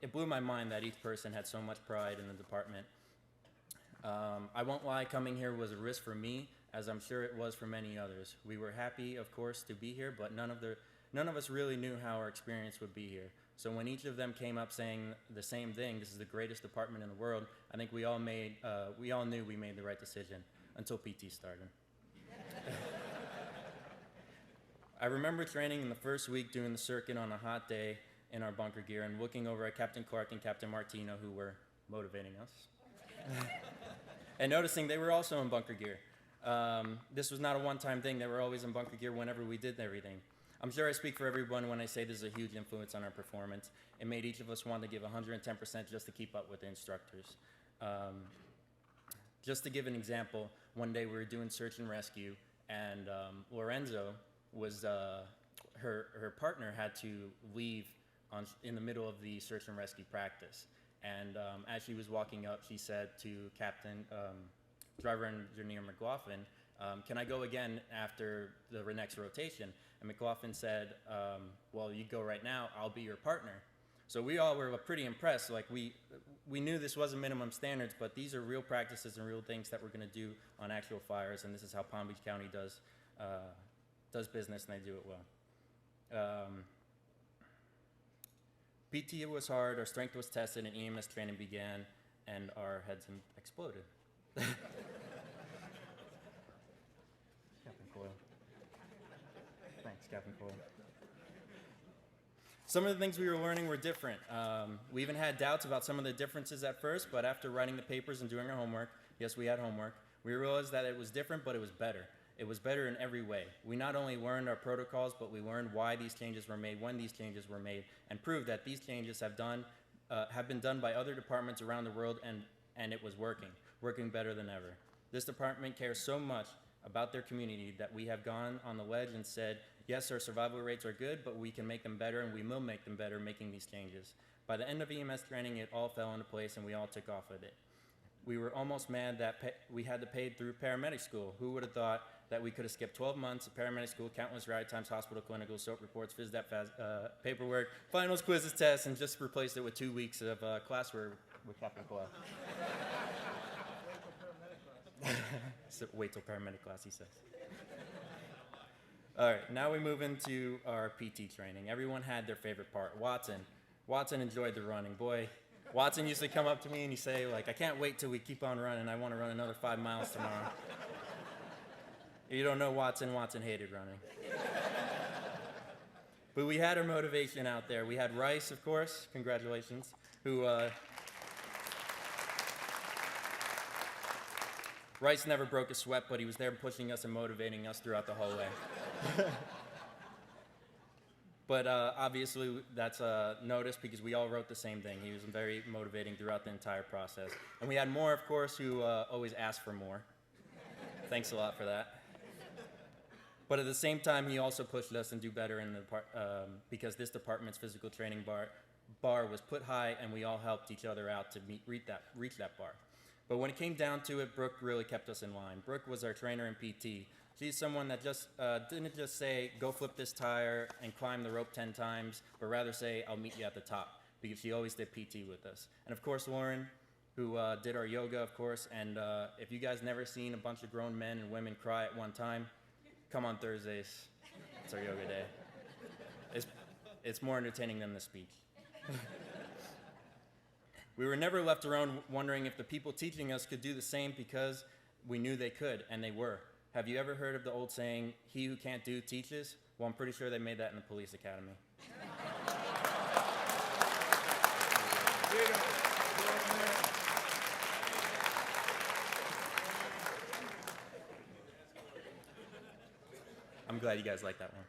It blew my mind that each person had so much pride in the department. I won't lie, coming here was a risk for me, as I'm sure it was for many others. We were happy, of course, to be here, but none of us really knew how our experience would be here. So when each of them came up saying the same thing, this is the greatest department in the world, I think we all knew we made the right decision, until PT started. I remember training in the first week, doing the circuit on a hot day in our bunker gear, and looking over at Captain Clark and Captain Martino, who were motivating us, and noticing they were also in bunker gear. This was not a one-time thing. They were always in bunker gear whenever we did everything. I'm sure I speak for everyone when I say this is a huge influence on our performance. It made each of us want to give 110% just to keep up with the instructors. Just to give an example, one day we were doing search and rescue, and Lorenzo was, her partner had to leave in the middle of the search and rescue practice. And as she was walking up, she said to Captain, Driver Engineer McLaughlin, can I go again after the next rotation? And McLaughlin said, well, you go right now, I'll be your partner. So we all were pretty impressed. Like we knew this wasn't minimum standards, but these are real practices and real things that we're gonna do on actual fires, and this is how Palm Beach County does business, and they do it well. PT was hard, our strength was tested, and EMS training began, and our heads exploded. Captain Coyle. Thanks, Captain Coyle. Some of the things we were learning were different. We even had doubts about some of the differences at first, but after writing the papers and doing our homework, yes, we had homework, we realized that it was different, but it was better. It was better in every way. We not only learned our protocols, but we learned why these changes were made, when these changes were made, and proved that these changes have been done by other departments around the world, and it was working better than ever. This department cares so much about their community that we have gone on the ledge and said, yes, our survival rates are good, but we can make them better, and we will make them better making these changes. By the end of EMS training, it all fell into place, and we all took off with it. We were almost mad that we had to pay through paramedic school. Who would have thought that we could have skipped 12 months of paramedic school, countless ride times, hospital clinicals, SOAP reports, FISDAP paperwork, finals, quizzes, tests, and just replaced it with 2 weeks of classwork with Captain Coyle. So wait till paramedic class, he says. All right, now we move into our PT training. Everyone had their favorite part. Watson enjoyed the running. Boy, Watson used to come up to me and he'd say, like, I can't wait till we keep on running. I want to run another 5 miles tomorrow. If you don't know Watson hated running. But we had our motivation out there. We had Rice, of course, congratulations, who, Rice never broke a sweat, but he was there pushing us and motivating us throughout the whole way. But obviously that's noticed because we all wrote the same thing. He was very motivating throughout the entire process. And we had more, of course, who always asked for more. Thanks a lot for that. But at the same time, he also pushed us and do better in the because this department's physical training bar was put high, and we all helped each other out to reach that bar. But when it came down to it, Brooke really kept us in line. Brooke was our trainer in PT. She's someone that just didn't just say, go flip this tire and climb the rope 10 times, but rather say, I'll meet you at the top, because she always did PT with us. And of course, Lauren, who did our yoga, of course, and if you guys never seen a bunch of grown men and women cry at one time, come on Thursdays. It's our yoga day. It's more entertaining than the speech. We were never left around wondering if the people teaching us could do the same because we knew they could, and they were. Have you ever heard of the old saying, he who can't do teaches? Well, I'm pretty sure they made that in the police academy. I'm glad you guys like that one.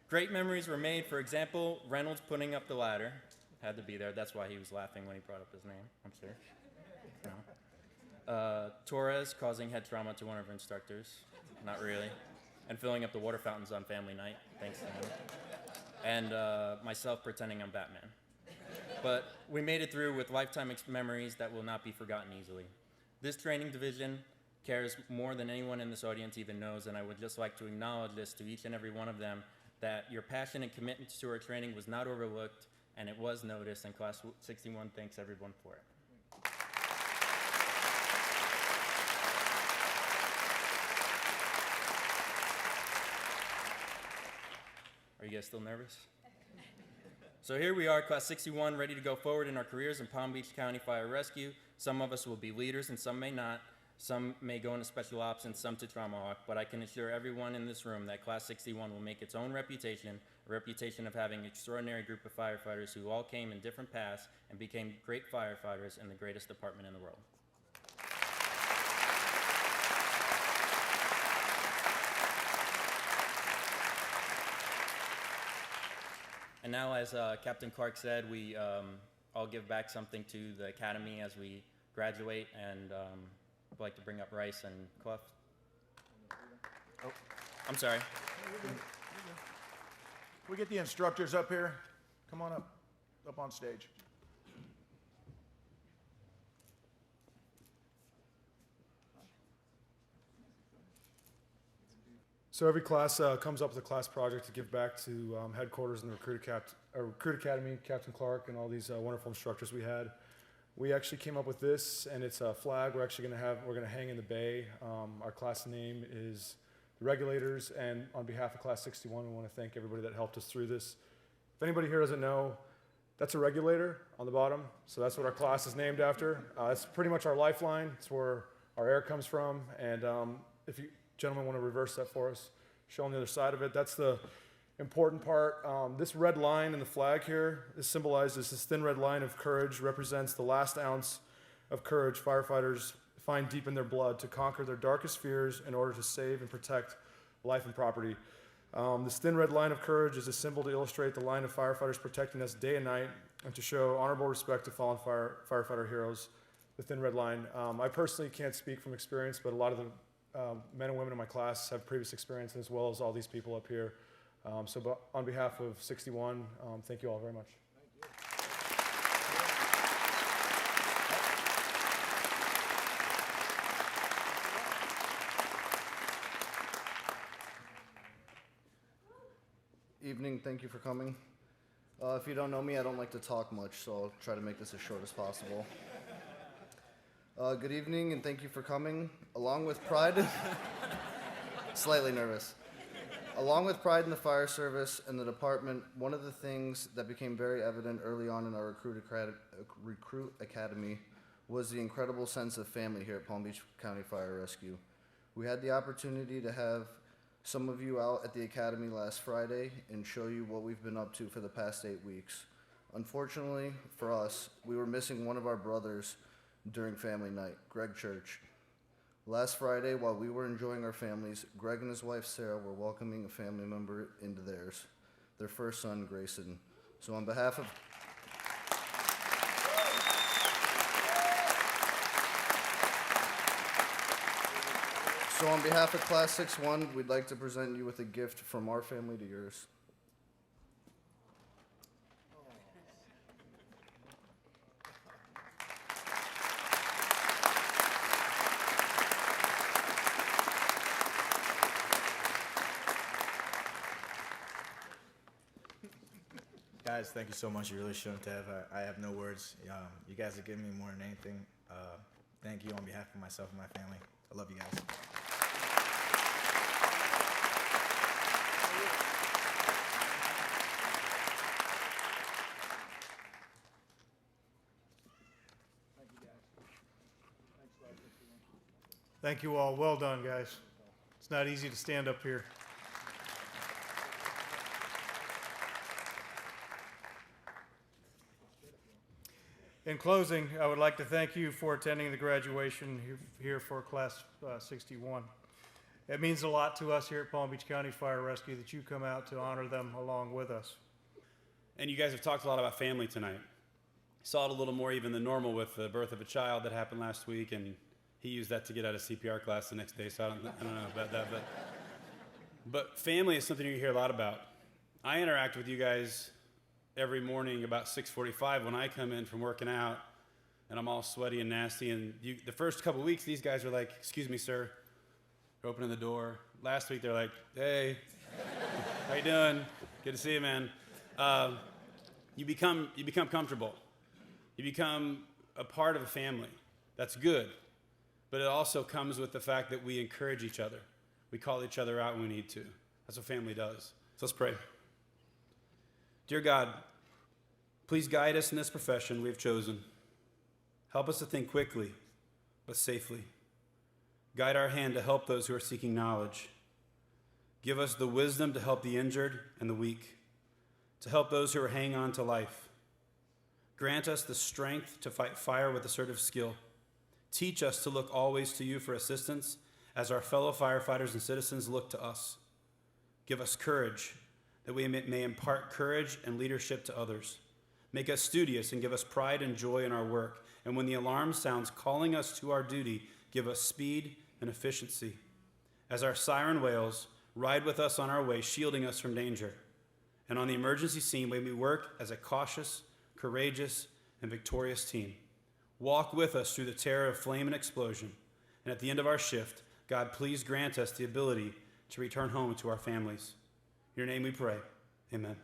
Great memories were made. For example, Reynolds putting up the ladder. Had to be there. That's why he was laughing when he brought up his name, I'm sure. No. Torres causing head trauma to one of our instructors. Not really. and filling up the water fountains on family night, thanks to him, and myself pretending I'm Batman. But we made it through with lifetime memories that will not be forgotten easily. This training division cares more than anyone in this audience even knows, and I would just like to acknowledge this to each and every one of them, that your passion and commitment to our training was not overlooked, and it was noticed, and Class 61 thanks everyone for it. Are you guys still nervous? So here we are, Class 61, ready to go forward in our careers in Palm Beach County Fire Rescue. Some of us will be leaders and some may not. Some may go into special ops and some to Trauma Hawk, but I can assure everyone in this room that Class 61 will make its own reputation, a reputation of having an extraordinary group of firefighters who all came in different paths and became great firefighters in the greatest department in the world. And now, as Captain Clark said, we all give back something to the Academy as we graduate, and I'd like to bring up Rice and Clough. Oh, I'm sorry. Can we get the instructors up here? Come on up on stage. So every class comes up with a class project to give back to headquarters and the Recruit Academy, Captain Clark, and all these wonderful instructors we had. We actually came up with this, and it's a flag we're going to hang in the bay. Our class name is the Regulators, and on behalf of Class 61, we want to thank everybody that helped us through this. If anybody here doesn't know, that's a regulator on the bottom, so that's what our class is named after. It's pretty much our lifeline. It's where our air comes from, and if you gentlemen want to reverse that for us, show on the other side of it. That's the important part. This red line in the flag here, this symbolizes this thin red line of courage, represents the last ounce of courage firefighters find deep in their blood to conquer their darkest fears in order to save and protect life and property. This thin red line of courage is a symbol to illustrate the line of firefighters protecting us day and night and to show honorable respect to fallen firefighter heroes, the thin red line. I personally can't speak from experience, but a lot of the men and women in my class have previous experience, as well as all these people up here. So on behalf of 61, thank you all very much. Evening, thank you for coming. If you don't know me, I don't like to talk much, so I'll try to make this as short as possible. Good evening, and thank you for coming. Along with pride, slightly nervous. Along with pride in the fire service and the department, one of the things that became very evident early on in our recruit academy was the incredible sense of family here at Palm Beach County Fire Rescue. We had the opportunity to have some of you out at the academy last Friday and show you what we've been up to for the past 8 weeks. Unfortunately for us, we were missing one of our brothers during family night, Greg Church. Last Friday, while we were enjoying our families, Greg and his wife Sarah were welcoming a family member into theirs, their first son, Grayson. So on behalf of Class 61, we'd like to present you with a gift from our family to yours. Guys, thank you so much. You really shouldn't have. I have no words. You guys have given me more than anything. Thank you on behalf of myself and my family. I love you guys. Thank you all. Well done, guys. It's not easy to stand up here. In closing, I would like to thank you for attending the graduation here for Class 61. It means a lot to us here at Palm Beach County Fire Rescue that you come out to honor them along with us. And you guys have talked a lot about family tonight. Saw it a little more even than normal with the birth of a child that happened last week, and he used that to get out of CPR class the next day, so I don't know about that. But family is something you hear a lot about. I interact with you guys every morning about 6:45 when I come in from working out, and I'm all sweaty and nasty. And the first couple weeks, these guys are like, "Excuse me, sir." They're opening the door. Last week, they're like, "Hey, how you doing? Good to see you, man." You become comfortable. You become a part of a family. That's good. But it also comes with the fact that we encourage each other. We call each other out when we need to. That's what family does. So let's pray. Dear God, please guide us in this profession we have chosen. Help us to think quickly, but safely. Guide our hand to help those who are seeking knowledge. Give us the wisdom to help the injured and the weak, to help those who are hanging on to life. Grant us the strength to fight fire with assertive skill. Teach us to look always to you for assistance as our fellow firefighters and citizens look to us. Give us courage that we may impart courage and leadership to others. Make us studious and give us pride and joy in our work. And when the alarm sounds calling us to our duty, give us speed and efficiency. As our siren wails, ride with us on our way, shielding us from danger. And on the emergency scene, may we work as a cautious, courageous, and victorious team. Walk with us through the terror of flame and explosion. And at the end of our shift, God, please grant us the ability to return home to our families. In your name we pray. Amen.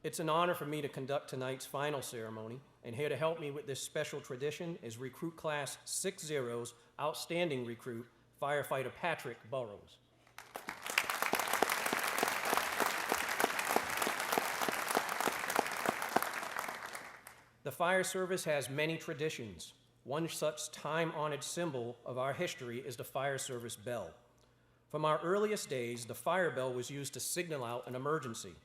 It's an honor for me to conduct tonight's final ceremony, and here to help me with this special tradition is Recruit Class 60's outstanding recruit, Firefighter Patrick Burrows. The fire service has many traditions. One such time-honored symbol of our history is the fire service bell. From our earliest days, the fire bell was used to signal out an emergency.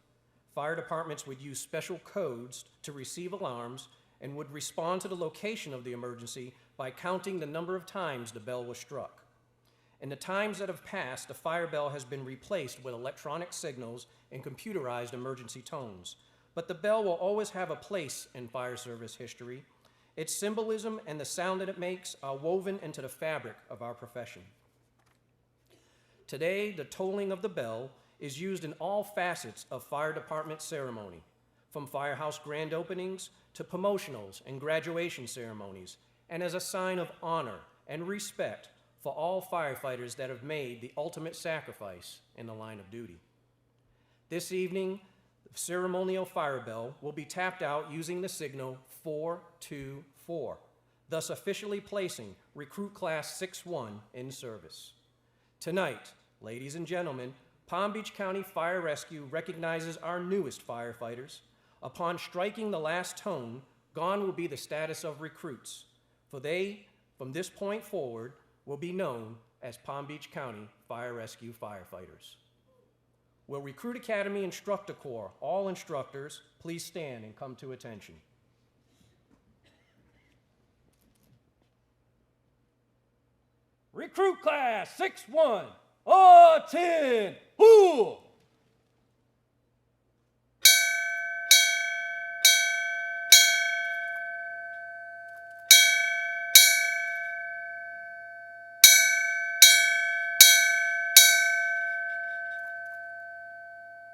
Fire departments would use special codes to receive alarms and would respond to the location of the emergency by counting the number of times the bell was struck. In the times that have passed, the fire bell has been replaced with electronic signals and computerized emergency tones. But the bell will always have a place in fire service history. Its symbolism and the sound that it makes are woven into the fabric of our profession. Today, the tolling of the bell is used in all facets of fire department ceremony, from firehouse grand openings to promotionals and graduation ceremonies, and as a sign of honor and respect for all firefighters that have made the ultimate sacrifice in the line of duty. This evening, the ceremonial fire bell will be tapped out using the signal 424, thus officially placing Recruit Class 61 in service. Tonight, ladies and gentlemen, Palm Beach County Fire Rescue recognizes our newest firefighters. Upon striking the last tone, gone will be the status of recruits, for they, from this point forward, will be known as Palm Beach County Fire Rescue firefighters. Will Recruit Academy Instructor Corps, all instructors, please stand and come to attention. Recruit Class 61, attend, who?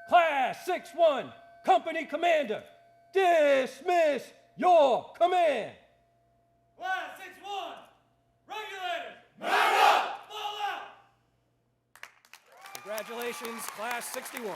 Class 61, Company Commander, dismiss your command. Class 61, regulators, mount up, fall out. Congratulations, Class 61.